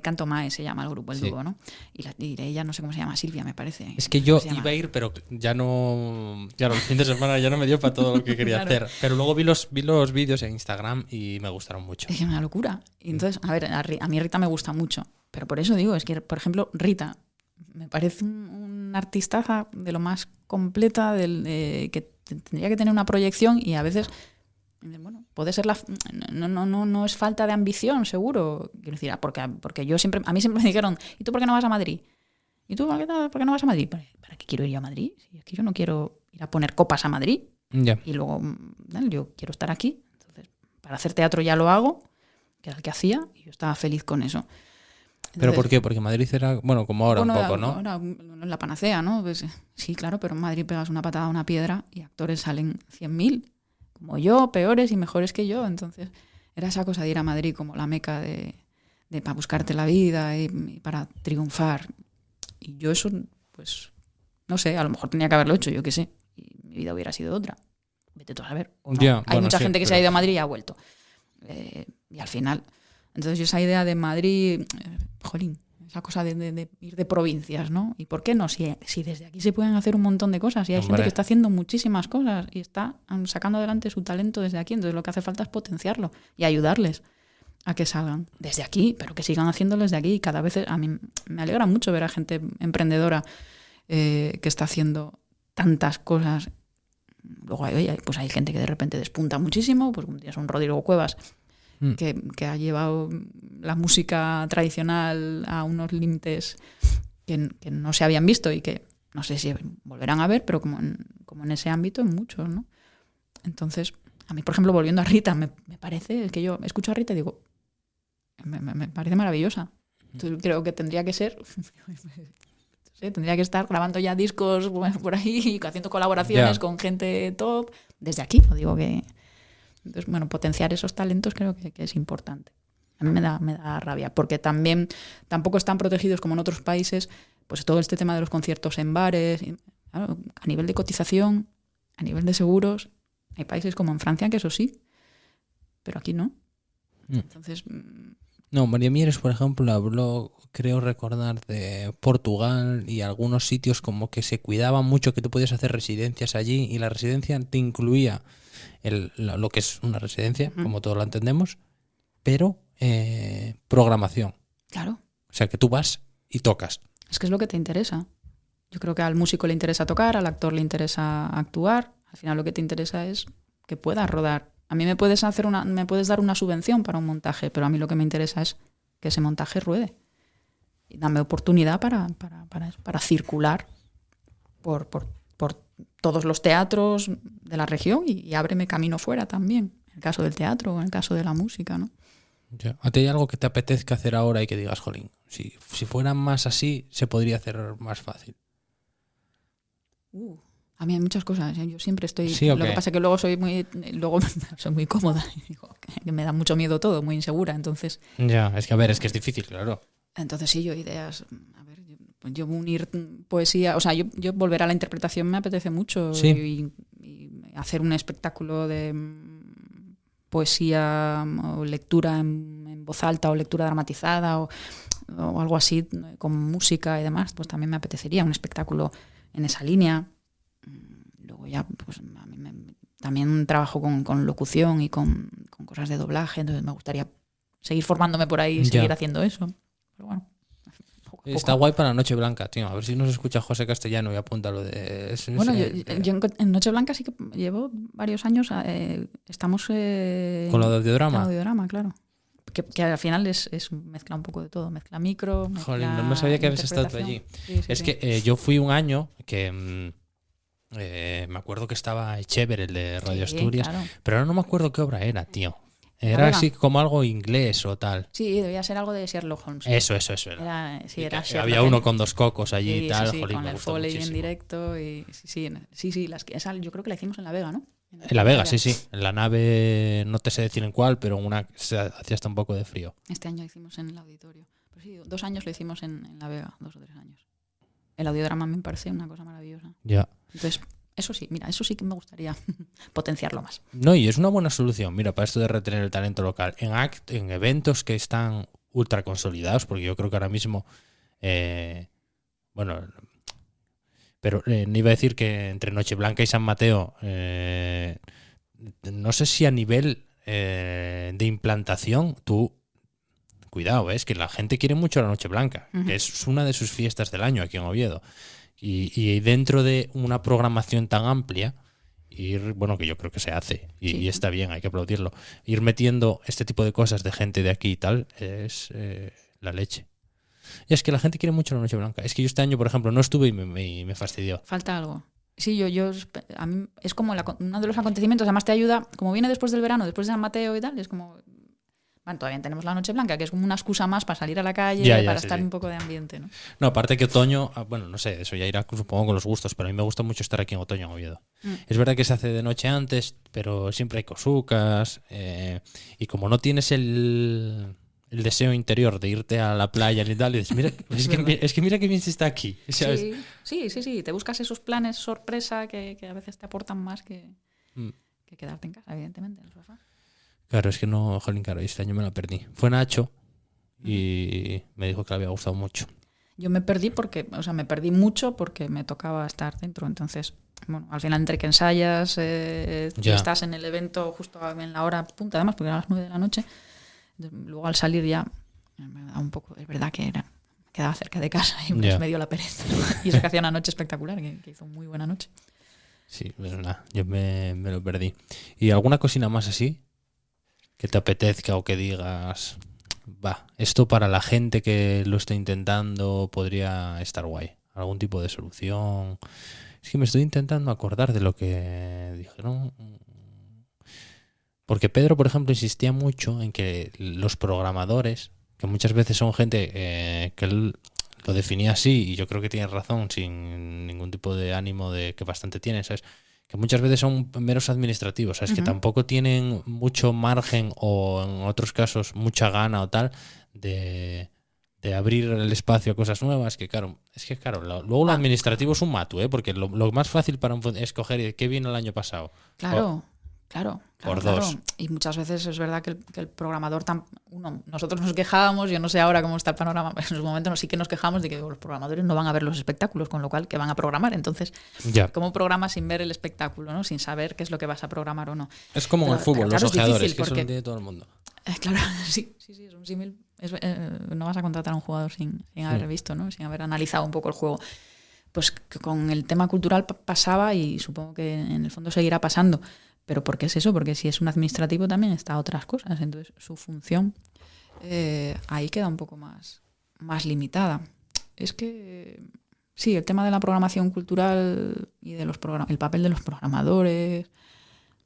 Canto Mae se llama el grupo, el sí. dúo, ¿no? Y ella no sé cómo se llama, Silvia me parece. Es que yo iba a ir, pero ya no, claro, el fin de semana ya no me dio para todo lo que quería Claro. hacer. Pero luego vi los vídeos en Instagram y me gustaron mucho. Es una locura. Y entonces, a ver, a mí Rita me gusta mucho, pero por eso digo, es que, por ejemplo, Rita me parece un artistaza de lo más completa, que tendría que tener una proyección y a veces, bueno, puede ser no es falta de ambición, seguro. Quiero decir, porque a mí siempre me dijeron, ¿y tú por qué no vas a Madrid? ¿Y tú por qué no vas a Madrid? ¿Para qué quiero ir a Madrid? Si es que yo no quiero ir a poner copas a Madrid. Ya. Y luego, yo quiero estar aquí. Entonces, para hacer teatro ya lo hago, que era el que hacía, y yo estaba feliz con eso. Entonces, ¿pero por qué? Porque Madrid era, bueno, como ahora un poco, ¿no? Ahora, la panacea, ¿no? Pues, sí, claro, pero en Madrid pegas una patada a una piedra y actores salen 100.000, como yo, peores y mejores que yo. Entonces, era esa cosa de ir a Madrid como la meca para buscarte la vida y para triunfar. Y yo eso, pues, no sé, a lo mejor tenía que haberlo hecho, yo qué sé. Y mi vida hubiera sido otra. Vete tú a saber. O no. Ya, Hay mucha sí, gente que se ha ido a Madrid y ha vuelto. Y al final... Entonces yo esa idea de Madrid, jolín, esa cosa de ir de provincias, ¿no? ¿Y por qué no? Si desde aquí se pueden hacer un montón de cosas y hay gente que está haciendo muchísimas cosas y está sacando adelante su talento desde aquí, entonces lo que hace falta es potenciarlo y ayudarles a que salgan desde aquí, pero que sigan haciéndolo desde aquí. Y cada vez a mí me alegra mucho ver a gente emprendedora que está haciendo tantas cosas. Luego pues hay gente que de repente despunta muchísimo, pues como tienes un Rodrigo Cuevas, que ha llevado la música tradicional a unos límites que no se habían visto y que no sé si volverán a ver, pero como en ese ámbito en muchos, ¿no? Entonces, a mí, por ejemplo, volviendo a Rita, me parece, es que yo escucho a Rita y digo, me parece maravillosa. Entonces, creo que tendría que ser, tendría que estar grabando ya discos por ahí, haciendo colaboraciones con gente top, desde aquí, no digo que... Entonces, bueno, potenciar esos talentos creo que es importante. A mí me da rabia, porque tampoco están protegidos como en otros países, pues todo este tema de los conciertos en bares, claro, a nivel de cotización, a nivel de seguros, hay países como en Francia que eso sí, pero aquí no. Entonces... No, María Mieres, por ejemplo, habló, creo recordar, de Portugal y algunos sitios como que se cuidaban mucho, que tú podías hacer residencias allí y la residencia te incluía lo que es una residencia, como todos lo entendemos, pero programación. Claro. O sea, que tú vas y tocas. Es que es lo que te interesa. Yo creo que al músico le interesa tocar, al actor le interesa actuar. Al final lo que te interesa es que puedas rodar. A mí me puedes dar una subvención para un montaje, pero a mí lo que me interesa es que ese montaje ruede. Y dame oportunidad para circular por todos los teatros de la región y ábreme camino fuera también, en el caso del teatro o en el caso de la música, ¿no? Ya. ¿A ti hay algo que te apetezca hacer ahora y que digas, jolín, si fuera más así, se podría hacer más fácil? A mí hay muchas cosas, ¿eh? Yo siempre estoy... Sí, okay. Lo que pasa es que luego soy muy cómoda. Que me da mucho miedo todo, muy insegura, entonces... Ya, es que es difícil, claro. Entonces sí, yo ideas... A ver, yo unir poesía... O sea, yo volver a la interpretación me apetece mucho. Sí. Y hacer un espectáculo de poesía o lectura en voz alta o lectura dramatizada o algo así, con música y demás, pues también me apetecería un espectáculo en esa línea. Luego ya, pues a mí también trabajo con locución y con cosas de doblaje, entonces me gustaría seguir formándome por ahí y seguir haciendo eso. Pero bueno. Está guay para Noche Blanca, tío. A ver si nos escucha José Castellano y apunta lo de... Bueno, yo en Noche Blanca sí que llevo varios años. Estamos... ¿Con lo de audiodrama? Con audiodrama, claro. Que al final es mezcla un poco de todo. Mezcla micro, mezcla Joder, no sabía que habías estado allí. Sí, que yo fui un año que... me acuerdo que estaba Echever, el de Radio Asturias, claro. Pero ahora no me acuerdo qué obra era, tío. Era así como algo inglés o tal. Sí, debía ser algo de Sherlock Holmes. Eso. Era había uno con 2 cocos allí y tal. Sí, jolín, con el Foley en directo. Y, sí, esa yo creo que la hicimos en La Vega, ¿no? En La Vega, sí. En la nave, no te sé decir en cuál, pero una se hacía hasta un poco de frío. Este año hicimos en el auditorio. Pero sí, 2 años lo hicimos en La Vega, 2 o 3 años. El audiodrama me parece una cosa maravillosa. Ya. Entonces... Eso sí que me gustaría potenciarlo más. No, y es una buena solución, mira, para esto de retener el talento local. En eventos que están ultra consolidados, porque yo creo que ahora mismo, bueno, pero no iba a decir que entre Nocheblanca y San Mateo, no sé si a nivel de implantación, cuidado, es que la gente quiere mucho la Nocheblanca, que es una de sus fiestas del año aquí en Oviedo. Y dentro de una programación tan amplia, bueno, que yo creo que se hace y está bien, hay que aplaudirlo, ir metiendo este tipo de cosas de gente de aquí y tal es la leche. Y es que la gente quiere mucho la Noche Blanca. Es que yo este año, por ejemplo, no estuve y me fastidió. Falta algo. Sí, a mí es como uno de los acontecimientos, además te ayuda, como viene después del verano, después de San Mateo y tal, es como... Bueno, todavía tenemos la Noche Blanca, que es como una excusa más para salir a la calle, para estar un poco de ambiente, ¿no? No, aparte que otoño, bueno, no sé, eso ya irá supongo con los gustos, pero a mí me gusta mucho estar aquí en otoño en Oviedo. Es verdad que se hace de noche antes, pero siempre hay cosucas, y como no tienes el deseo interior de irte a la playa y tal, y dices, mira, es que mira que bien se está aquí, ¿sabes? Sí, te buscas esos planes sorpresa que a veces te aportan más que quedarte en casa, evidentemente, en el sofá. Claro, es que no, jolín, claro, este año me la perdí. Fue Nacho y me dijo que le había gustado mucho. Yo me perdí me perdí mucho porque me tocaba estar dentro. Entonces, bueno, al final entre que ensayas, estás en el evento justo en la hora punta, además, porque era a las 9 de la noche. Luego al salir ya, me da un poco, es verdad que quedaba cerca de casa y me dio la pereza. Y eso que hacía una noche espectacular, que hizo muy buena noche. Sí, pues nada, yo me lo perdí. ¿Y alguna cocina más así? Que te apetezca o que digas, esto para la gente que lo está intentando podría estar guay. Algún tipo de solución. Es que me estoy intentando acordar de lo que dijeron. Porque Pedro, por ejemplo, insistía mucho en que los programadores, que muchas veces son gente que él lo definía así, y yo creo que tiene razón, sin ningún tipo de ánimo de que bastante tiene, ¿sabes? Que muchas veces son meros administrativos, ¿sabes? Que tampoco tienen mucho margen o en otros casos mucha gana o tal de abrir el espacio a cosas nuevas, que claro, luego lo administrativo es un matu, porque lo más fácil para es coger qué vino el año pasado. Claro. Por dos. Y muchas veces es verdad que el programador, nosotros nos quejábamos, yo no sé ahora cómo está el panorama, pero en su momento sí que nos quejamos de que los programadores no van a ver los espectáculos, con lo cual que van a programar. Entonces, ¿cómo programas sin ver el espectáculo, ¿no? Sin saber qué es lo que vas a programar o no? Es como en el fútbol, los ojeadores, que eso lo entiende todo el mundo. Claro, sí, es un símil. No vas a contratar a un jugador sin haber visto, ¿no? Sin haber analizado un poco el juego. Pues que con el tema cultural pasaba y supongo que en el fondo seguirá pasando. ¿Pero por qué es eso? Porque si es un administrativo también está otras cosas. Entonces su función ahí queda un poco más limitada. Es que sí, el tema de la programación cultural y de el papel de los programadores,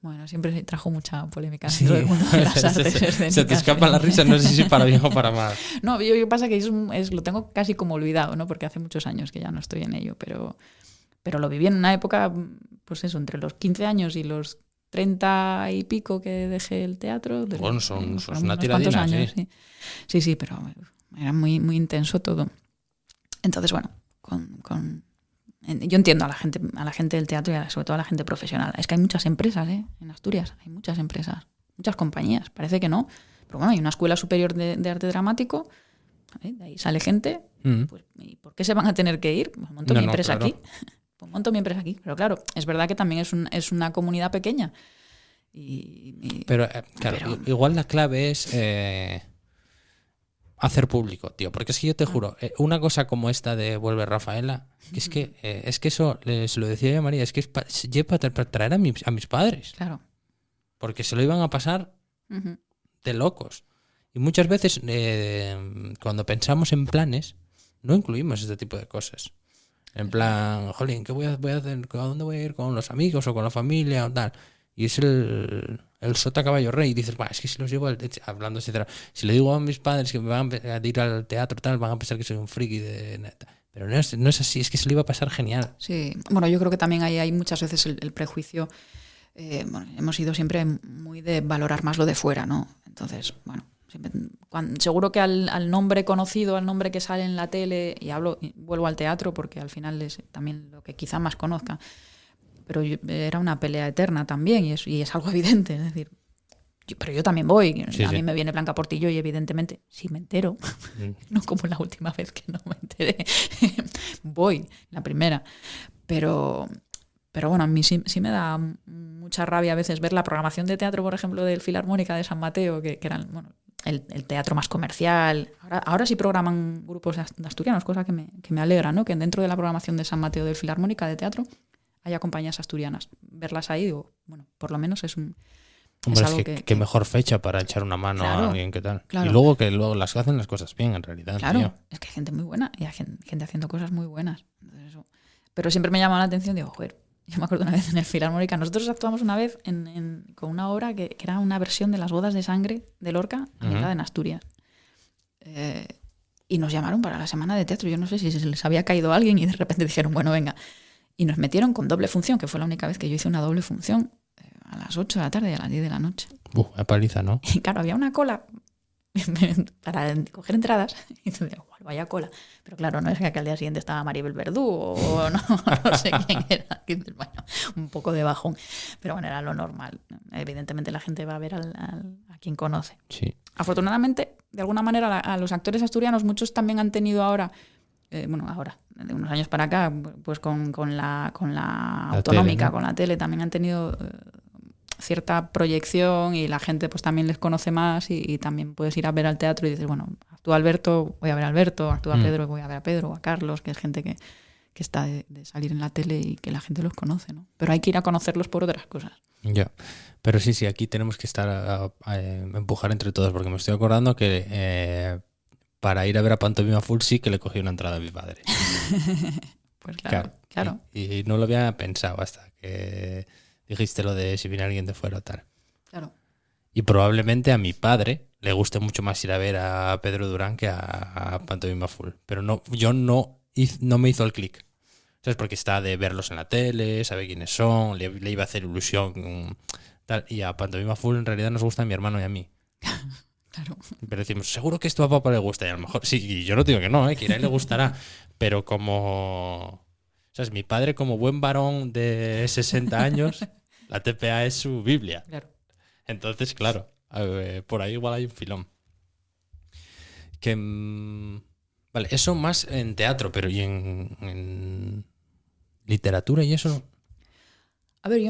bueno, siempre trajo mucha polémica en todo el mundo de las artes escénicas. Se te escapa la risa, no sé si para bien o para mal. No, yo pasa que lo tengo casi como olvidado, ¿no? Porque hace muchos años que ya no estoy en ello, pero lo viví en una época, pues eso, entre los 15 años y los 30 y pico que dejé el teatro. Bueno, son una tiradina, años, sí, pero era muy, muy intenso todo. Entonces, bueno, yo entiendo a la gente del teatro y sobre todo a la gente profesional. Es que hay muchas empresas, en Asturias, hay muchas empresas, muchas compañías, parece que no, pero bueno, hay una escuela superior de arte dramático, de ahí sale gente, pues, ¿y por qué se van a tener que ir? Un montón de empresas aquí. pues monto mi empresa aquí. Pero claro, es verdad que también es una comunidad pequeña. Pero, claro, igual la clave es hacer público, tío. Porque es que yo te juro, una cosa como esta de Vuelve Rafaela, que es que eso, se lo decía yo a María, es que es para traer a mis padres. Claro. Porque se lo iban a pasar de locos. Y muchas veces, cuando pensamos en planes, no incluimos este tipo de cosas. En plan, jolín, ¿qué voy a hacer? ¿A dónde voy a ir? ¿Con los amigos o con la familia o tal? Y es el sota caballo rey. Y dices, es que si los llevo hablando etcétera, si le digo a mis padres que me van a ir al teatro tal, van a pensar que soy un friki de neta. Pero no es así, es que se le iba a pasar genial. Sí, bueno, yo creo que también hay muchas veces el prejuicio. Bueno, hemos sido siempre muy de valorar más lo de fuera, ¿no? Entonces, bueno, seguro que al nombre conocido, al nombre que sale en la tele, y vuelvo al teatro porque al final es también lo que quizá más conozca, pero era una pelea eterna también y es algo evidente, es decir, pero yo también voy, a mí me viene Blanca Portillo y evidentemente si me entero, no como la última vez que no me enteré, voy, la primera, pero bueno, a mí sí me da mucha rabia a veces ver la programación de teatro, por ejemplo, del Filarmónica de San Mateo, que eran, bueno, el teatro más comercial. Ahora sí programan grupos de asturianos, cosa que me alegra, ¿no? Que dentro de la programación de San Mateo del Filarmónica de teatro haya compañías asturianas. Verlas ahí, digo, bueno, por lo menos es algo que mejor fecha para echar una mano a alguien que tal. Claro. Y luego que las hacen las cosas bien, en realidad. Claro, tío. es que hay gente muy buena y hay gente haciendo cosas muy buenas. Entonces, pero siempre me llama la atención, digo, joder, yo me acuerdo una vez en el Filarmónica, nosotros actuamos una vez con una obra que era una versión de Las bodas de sangre de Lorca, ambientada en Asturias. Y nos llamaron para la semana de teatro. Yo no sé si se les había caído a alguien y de repente dijeron, bueno, venga. Y nos metieron con doble función, que fue la única vez que yo hice una doble función, a las 8 de la tarde y a las 10 de la noche. La paliza, ¿no? Y claro, había una cola para coger entradas. Y tú dices, vaya cola. Pero claro, no es que al día siguiente estaba Maribel Verdú o no sé quién era. Bueno, un poco de bajón. Pero bueno, era lo normal. Evidentemente la gente va a ver a quien conoce. Sí. Afortunadamente, de alguna manera, a los actores asturianos, muchos también han tenido ahora, de unos años para acá, pues con la autonómica, tele, ¿no? con la tele, también han tenido cierta proyección y la gente pues también les conoce más y también puedes ir a ver al teatro y dices, bueno, actúa Alberto, voy a ver a Alberto, actúa Pedro, voy a ver a Pedro, o a Carlos, que es gente que está de salir en la tele y que la gente los conoce, ¿no? Pero hay que ir a conocerlos por otras cosas. Ya, pero sí, aquí tenemos que estar a empujar entre todos, porque me estoy acordando que para ir a ver a Pantomima Full sí que le cogí una entrada a mi padre. Pues claro. Y no lo había pensado hasta que dijiste lo de si viene alguien de fuera o tal. Claro. Y probablemente a mi padre le guste mucho más ir a ver a Pedro Durán que a Pantomima Full. Pero no me hizo el clic. ¿Sabes? Porque está de verlos en la tele, sabe quiénes son, le iba a hacer ilusión. Tal. Y a Pantomima Full en realidad nos gusta a mi hermano y a mí. Claro. Pero decimos, seguro que esto a papá le gusta. Y a lo mejor, sí, y yo no digo que no, que a él le gustará. Pero como... ¿Sabes? Mi padre, como buen varón de 60 años, la TPA es su Biblia. Claro. Entonces, claro, por ahí igual hay un filón. Vale, eso más en teatro, pero ¿y en literatura y eso? A ver,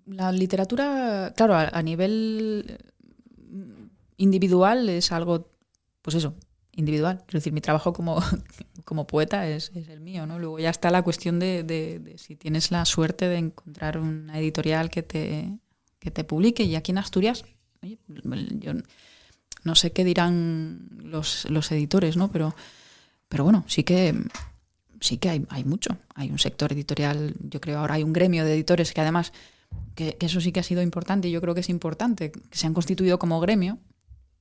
la literatura, claro, a nivel individual es algo, pues eso, individual. Quiero decir, mi trabajo como poeta es el mío, ¿no? Luego ya está la cuestión de si tienes la suerte de encontrar una editorial que te publique. Y aquí en Asturias, oye, yo no sé qué dirán los editores, ¿no? Pero bueno, sí que hay mucho. Hay un sector editorial, yo creo ahora hay un gremio de editores que además, que eso sí que ha sido importante, y yo creo que es importante, que se han constituido como gremio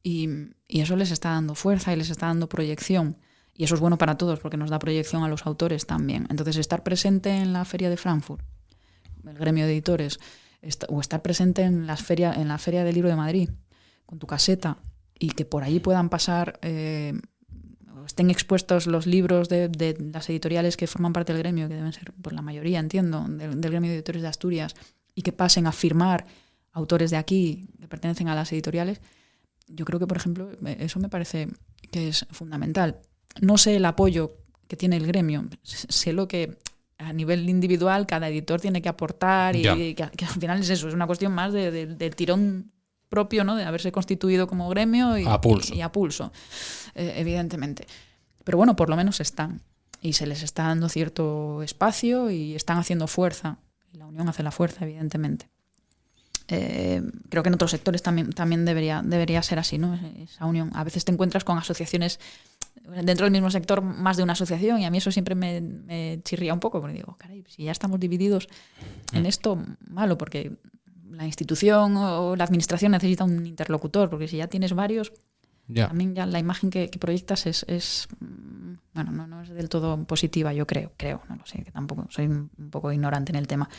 y eso les está dando fuerza y les está dando proyección. Y eso es bueno para todos porque nos da proyección a los autores también. Entonces, estar presente en la Feria de Frankfurt, el gremio de editores, o estar presente en la Feria del Libro de Madrid, con tu caseta, y que por allí puedan pasar, estén expuestos los libros de las editoriales que forman parte del gremio, que deben ser por la mayoría, entiendo, del gremio de editores de Asturias, y que pasen a firmar autores de aquí que pertenecen a las editoriales. Yo creo que, por ejemplo, eso me parece que es fundamental. No sé el apoyo que tiene el gremio, sé lo que a nivel individual cada editor tiene que aportar y que al final es eso, es una cuestión más del tirón propio, ¿no? De haberse constituido como gremio y a pulso, evidentemente. Pero bueno, por lo menos están y se les está dando cierto espacio y están haciendo fuerza. La unión hace la fuerza, evidentemente. Creo que en otros sectores también debería ser así, ¿no? Esa unión. A veces te encuentras con asociaciones dentro del mismo sector, más de una asociación, y a mí eso siempre me chirría un poco, porque digo, caray, si ya estamos divididos en esto, malo, porque la institución o la administración necesita un interlocutor, porque si ya tienes varios, también ya la imagen que proyectas es bueno, no es del todo positiva, yo creo, no lo sé, que tampoco soy un poco ignorante en el tema.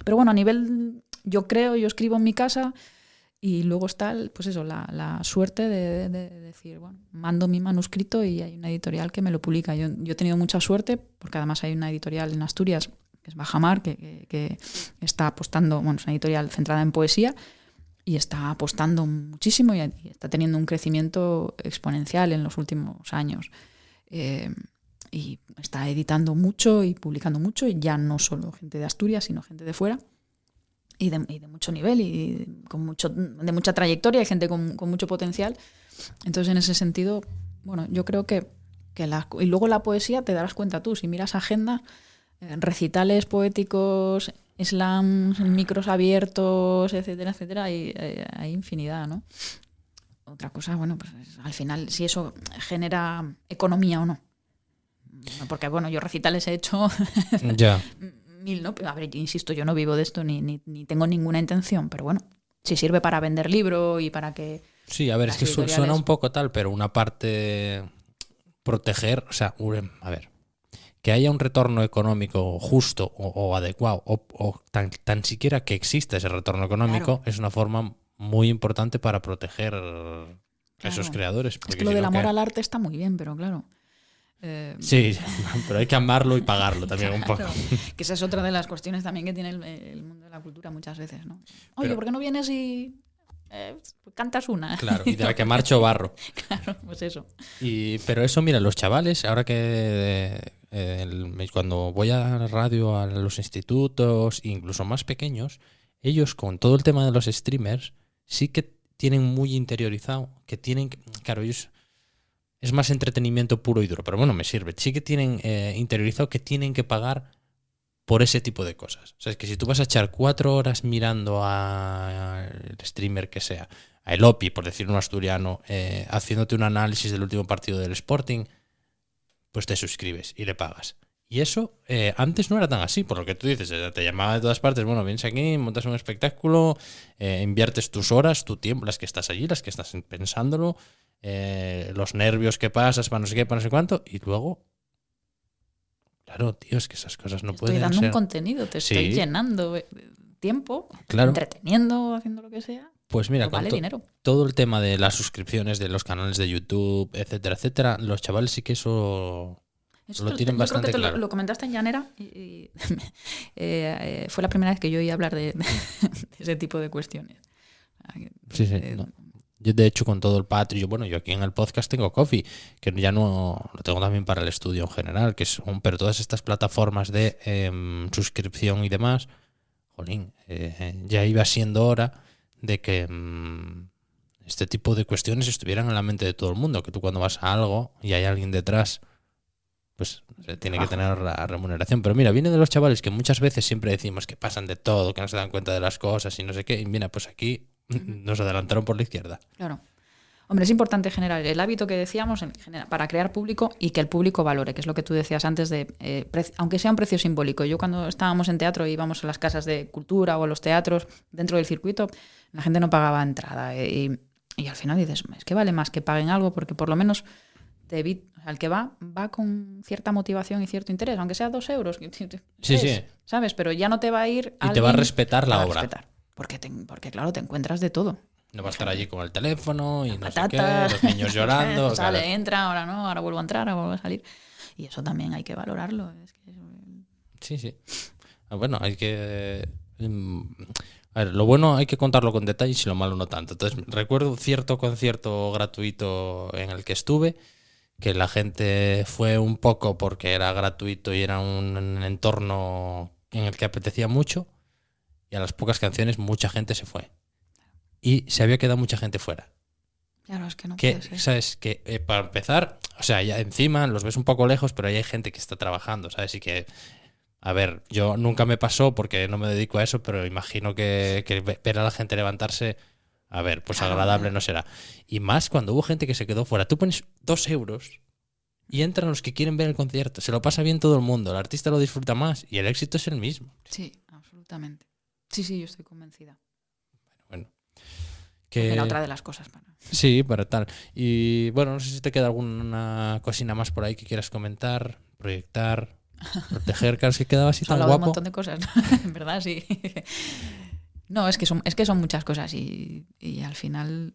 Pero bueno, a nivel, yo escribo en mi casa y luego está, pues eso, la suerte de decir, bueno, mando mi manuscrito y hay una editorial que me lo publica. Yo he tenido mucha suerte, porque además hay una editorial en Asturias, que es Bajamar, que está apostando, bueno, es una editorial centrada en poesía, y está apostando muchísimo y está teniendo un crecimiento exponencial en los últimos años. Y está editando mucho y publicando mucho, y ya no solo gente de Asturias, sino gente de fuera, y de mucho nivel y de mucha trayectoria, y gente con mucho potencial. Entonces, en ese sentido, bueno, yo creo que y luego la poesía, te darás cuenta tú, si miras agenda, recitales poéticos, slams, micros abiertos, etcétera, etcétera, hay infinidad, ¿no? Otra cosa, bueno, pues al final, si eso genera economía o no. Porque, bueno, yo recitales he hecho ya 1000, ¿no? A ver, insisto, yo no vivo de esto ni tengo ninguna intención, pero bueno, si sirve para vender libro y para que... Sí, a ver, es que suena un poco tal, pero una parte proteger, o sea, a ver, que haya un retorno económico justo o adecuado, o tan siquiera que exista ese retorno económico, es una forma muy importante para proteger a esos creadores. Es que lo del amor al arte está muy bien, pero claro... Sí, pero hay que amarlo y pagarlo también un poco. Que esa es otra de las cuestiones también que tiene el mundo de la cultura muchas veces, ¿no? Oye, ¿por qué no vienes y cantas una? Claro, y de la que marcho barro. Claro, pues eso. Pero eso, mira, los chavales, ahora que cuando voy a la radio, a los institutos, incluso más pequeños, ellos con todo el tema de los streamers sí que tienen muy interiorizado, que tienen, claro, ellos... Es más entretenimiento puro y duro, pero bueno, me sirve. Sí que tienen interiorizado que tienen que pagar por ese tipo de cosas. O sea, es que si tú vas a echar 4 horas mirando al streamer que sea, a el Opi, por decir un asturiano, haciéndote un análisis del último partido del Sporting, pues te suscribes y le pagas. Y eso antes no era tan así, por lo que tú dices, te llamaba de todas partes, bueno, vienes aquí, montas un espectáculo, inviertes tus horas, tu tiempo, las que estás allí, las que estás pensándolo, los nervios que pasas para no sé qué, para no sé cuánto, y luego, claro, tío, es que esas cosas no pueden ser. Estoy dando un contenido, te estoy llenando tiempo, claro, entreteniendo, haciendo lo que sea. Pues mira, vale dinero. Todo el tema de las suscripciones de los canales de YouTube, etcétera, etcétera, los chavales sí que eso lo tienen bastante claro. Lo comentaste en Llanera y fue la primera vez que yo oí hablar de ese tipo de cuestiones. Sí. No. Yo, de hecho, con todo el Patreon, yo aquí en el podcast tengo Ko-fi, que ya no lo tengo también para el estudio en general, pero todas estas plataformas de suscripción y demás, jolín, ya iba siendo hora de que este tipo de cuestiones estuvieran en la mente de todo el mundo, que tú cuando vas a algo y hay alguien detrás, pues tiene que tener la remuneración. Pero mira, viene de los chavales que muchas veces siempre decimos que pasan de todo, que no se dan cuenta de las cosas y no sé qué, y mira, pues aquí nos adelantaron por la izquierda. Claro. Hombre, es importante generar el hábito que decíamos para crear público y que el público valore, que es lo que tú decías antes de, aunque sea un precio simbólico. Yo cuando estábamos en teatro íbamos a las casas de cultura o a los teatros dentro del circuito, la gente no pagaba entrada y al final dices, es que vale más que paguen algo porque por lo menos al que va con cierta motivación y cierto interés, aunque sea 2 euros. Sí. ¿Sabes? Pero ya no te va a ir y te va a respetar la obra. Porque claro, te encuentras de todo. No va a estar allí con el teléfono y no sé qué, patatas, los niños llorando. Sale, claro. entra, ahora no, ahora vuelvo a entrar, ahora vuelvo a salir. Y eso también hay que valorarlo. Sí. Bueno, hay que... A ver, lo bueno hay que contarlo con detalles y lo malo no tanto. Entonces, recuerdo cierto concierto gratuito en el que estuve que la gente fue un poco porque era gratuito y era un entorno en el que apetecía mucho, y a las pocas canciones mucha gente se fue. Y se había quedado mucha gente fuera. Claro, es que no Que, puede ser. ¿sabes? Que para empezar, o sea, ya encima los ves un poco lejos, pero ahí hay gente que está trabajando, ¿sabes? Y que, a ver, yo nunca me pasó porque no me dedico a eso, pero imagino que ver a la gente levantarse, a ver, pues Claro, agradable no será. Y más cuando hubo gente que se quedó fuera. Tú pones 2 euros y entran los que quieren ver el concierto. Se lo pasa bien todo el mundo, el artista lo disfruta más y el éxito es el mismo. Sí, absolutamente. Sí, yo estoy convencida. Bueno. Era otra de las cosas para... Sí, para tal. Y bueno, no sé si te queda alguna cosina más por ahí que quieras comentar, proyectar, proteger. Claro, es que quedaba así Hemos tan hablado de un guapo. montón de cosas, ¿no? En verdad, sí. No, es que son muchas cosas y al final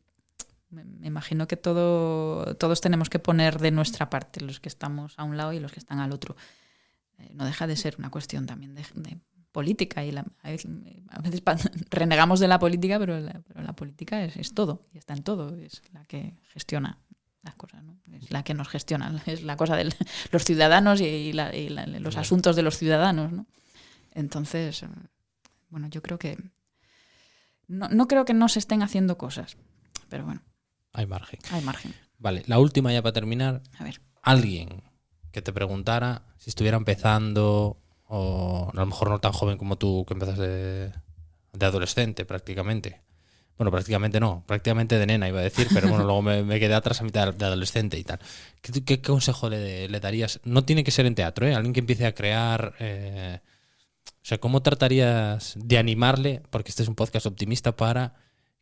me imagino que todos tenemos que poner de nuestra parte, los que estamos a un lado y los que están al otro. No deja de ser una cuestión también de política y a veces renegamos de la política, pero la política es todo y está en todo, es la que gestiona las cosas, ¿no? Es la que nos gestiona, es la cosa de los ciudadanos y los asuntos de los ciudadanos, ¿no? Entonces, bueno, yo creo que no creo que no se estén haciendo cosas, pero bueno, Hay margen. hay margen. Vale, la última ya para terminar. A ver. Alguien que te preguntara si estuviera empezando, o a lo mejor no tan joven como tú, que empezaste de adolescente prácticamente. Bueno, prácticamente no, prácticamente de nena iba a decir, pero bueno, luego me quedé atrás a mitad de adolescente y tal. ¿Qué consejo le darías? No tiene que ser en teatro, ¿eh? Alguien que empiece a crear... o sea, ¿cómo tratarías de animarle, porque este es un podcast optimista, para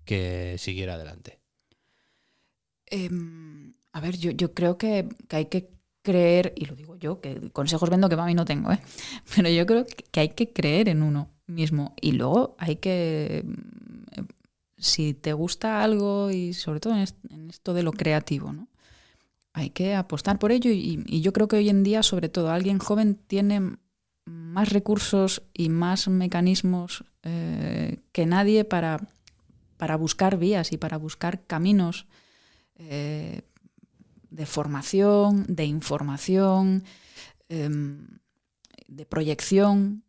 que siguiera adelante? A ver, yo creo que hay que creer, y lo digo yo, que consejos vendo que para mí no tengo, ¿eh? Pero yo creo que hay que creer en uno mismo y luego hay que, si te gusta algo y sobre todo en esto de lo creativo, ¿no? Hay que apostar por ello y yo creo que hoy en día, sobre todo, alguien joven tiene más recursos y más mecanismos que nadie para buscar vías y para buscar caminos de formación, de información, de proyección.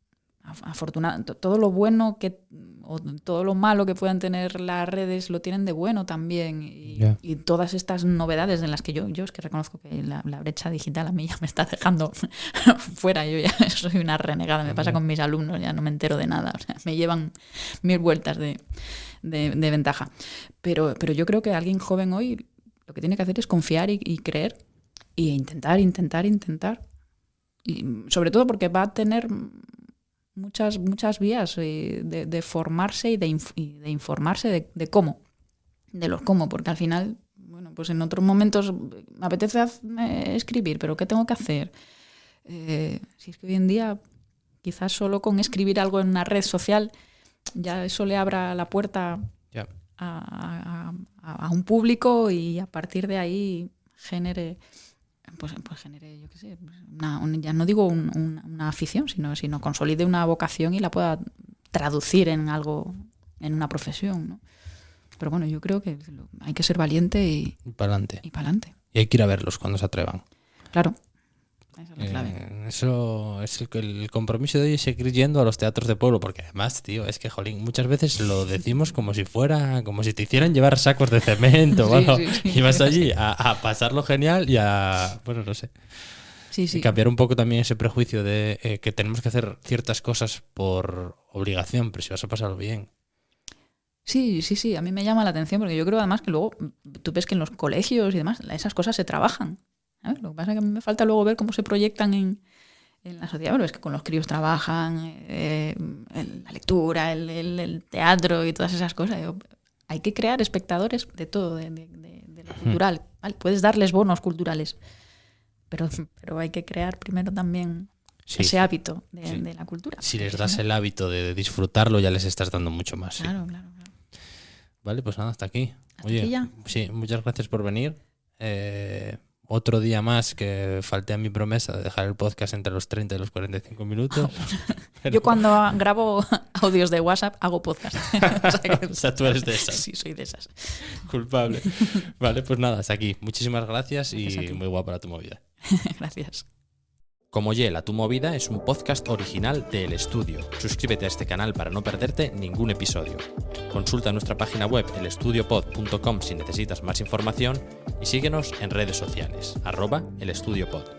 Todo lo bueno o todo lo malo que puedan tener las redes lo tienen de bueno también. Y todas estas novedades en las que yo es que reconozco que la brecha digital a mí ya me está dejando fuera. Yo ya soy una renegada, me pasa con mis alumnos, ya no me entero de nada. O sea, me llevan 1000 vueltas de ventaja. Pero yo creo que alguien joven hoy lo que tiene que hacer es confiar y creer e intentar. Y sobre todo porque va a tener muchas vías de formarse y de informarse de cómo, de los cómo, porque al final, bueno, pues en otros momentos me apetece escribir, pero ¿qué tengo que hacer? Si es que hoy en día quizás solo con escribir algo en una red social ya eso le abra la puerta a un público y a partir de ahí genere, yo qué sé, ya no digo una afición, sino consolide una vocación y la pueda traducir en algo, en una profesión, ¿no? Pero bueno, yo creo que hay que ser valiente y para adelante. Y hay que ir a verlos cuando se atrevan. Claro. Esa es la clave. Eso es el compromiso de hoy, es seguir yendo a los teatros de pueblo, porque además, tío, es que, jolín, muchas veces lo decimos como si te hicieran llevar sacos de cemento, sí, bueno, sí. Y vas allí a pasarlo genial y bueno, no sé. Sí. Y cambiar un poco también ese prejuicio de que tenemos que hacer ciertas cosas por obligación, pero si vas a pasarlo bien. Sí, a mí me llama la atención, porque yo creo además que luego tú ves que en los colegios y demás esas cosas se trabajan. Lo que pasa es que me falta luego ver cómo se proyectan en la sociedad, pero es que con los críos trabajan, la lectura, el teatro y todas esas cosas. Hay que crear espectadores de todo, de lo cultural. ¿Vale? Puedes darles bonos culturales, pero hay que crear primero también ese hábito de la cultura. Si les das el hábito de disfrutarlo, ya les estás dando mucho más. Claro. Vale, pues nada, hasta aquí. Oye, aquí ya. Sí, muchas gracias por venir. otro día más que falté a mi promesa de dejar el podcast entre los 30 y los 45 minutos. Pero... Yo cuando grabo audios de WhatsApp hago podcast. O sea, tú eres de esas. Sí, soy de esas. Culpable. Vale, pues nada, hasta aquí. Muchísimas gracias y muy guapa la tu movida. Gracias. Como Yela, tu movida es un podcast original de El Estudio. Suscríbete a este canal para no perderte ningún episodio. Consulta nuestra página web elestudiopod.com si necesitas más información y síguenos en redes sociales, @elestudiopod.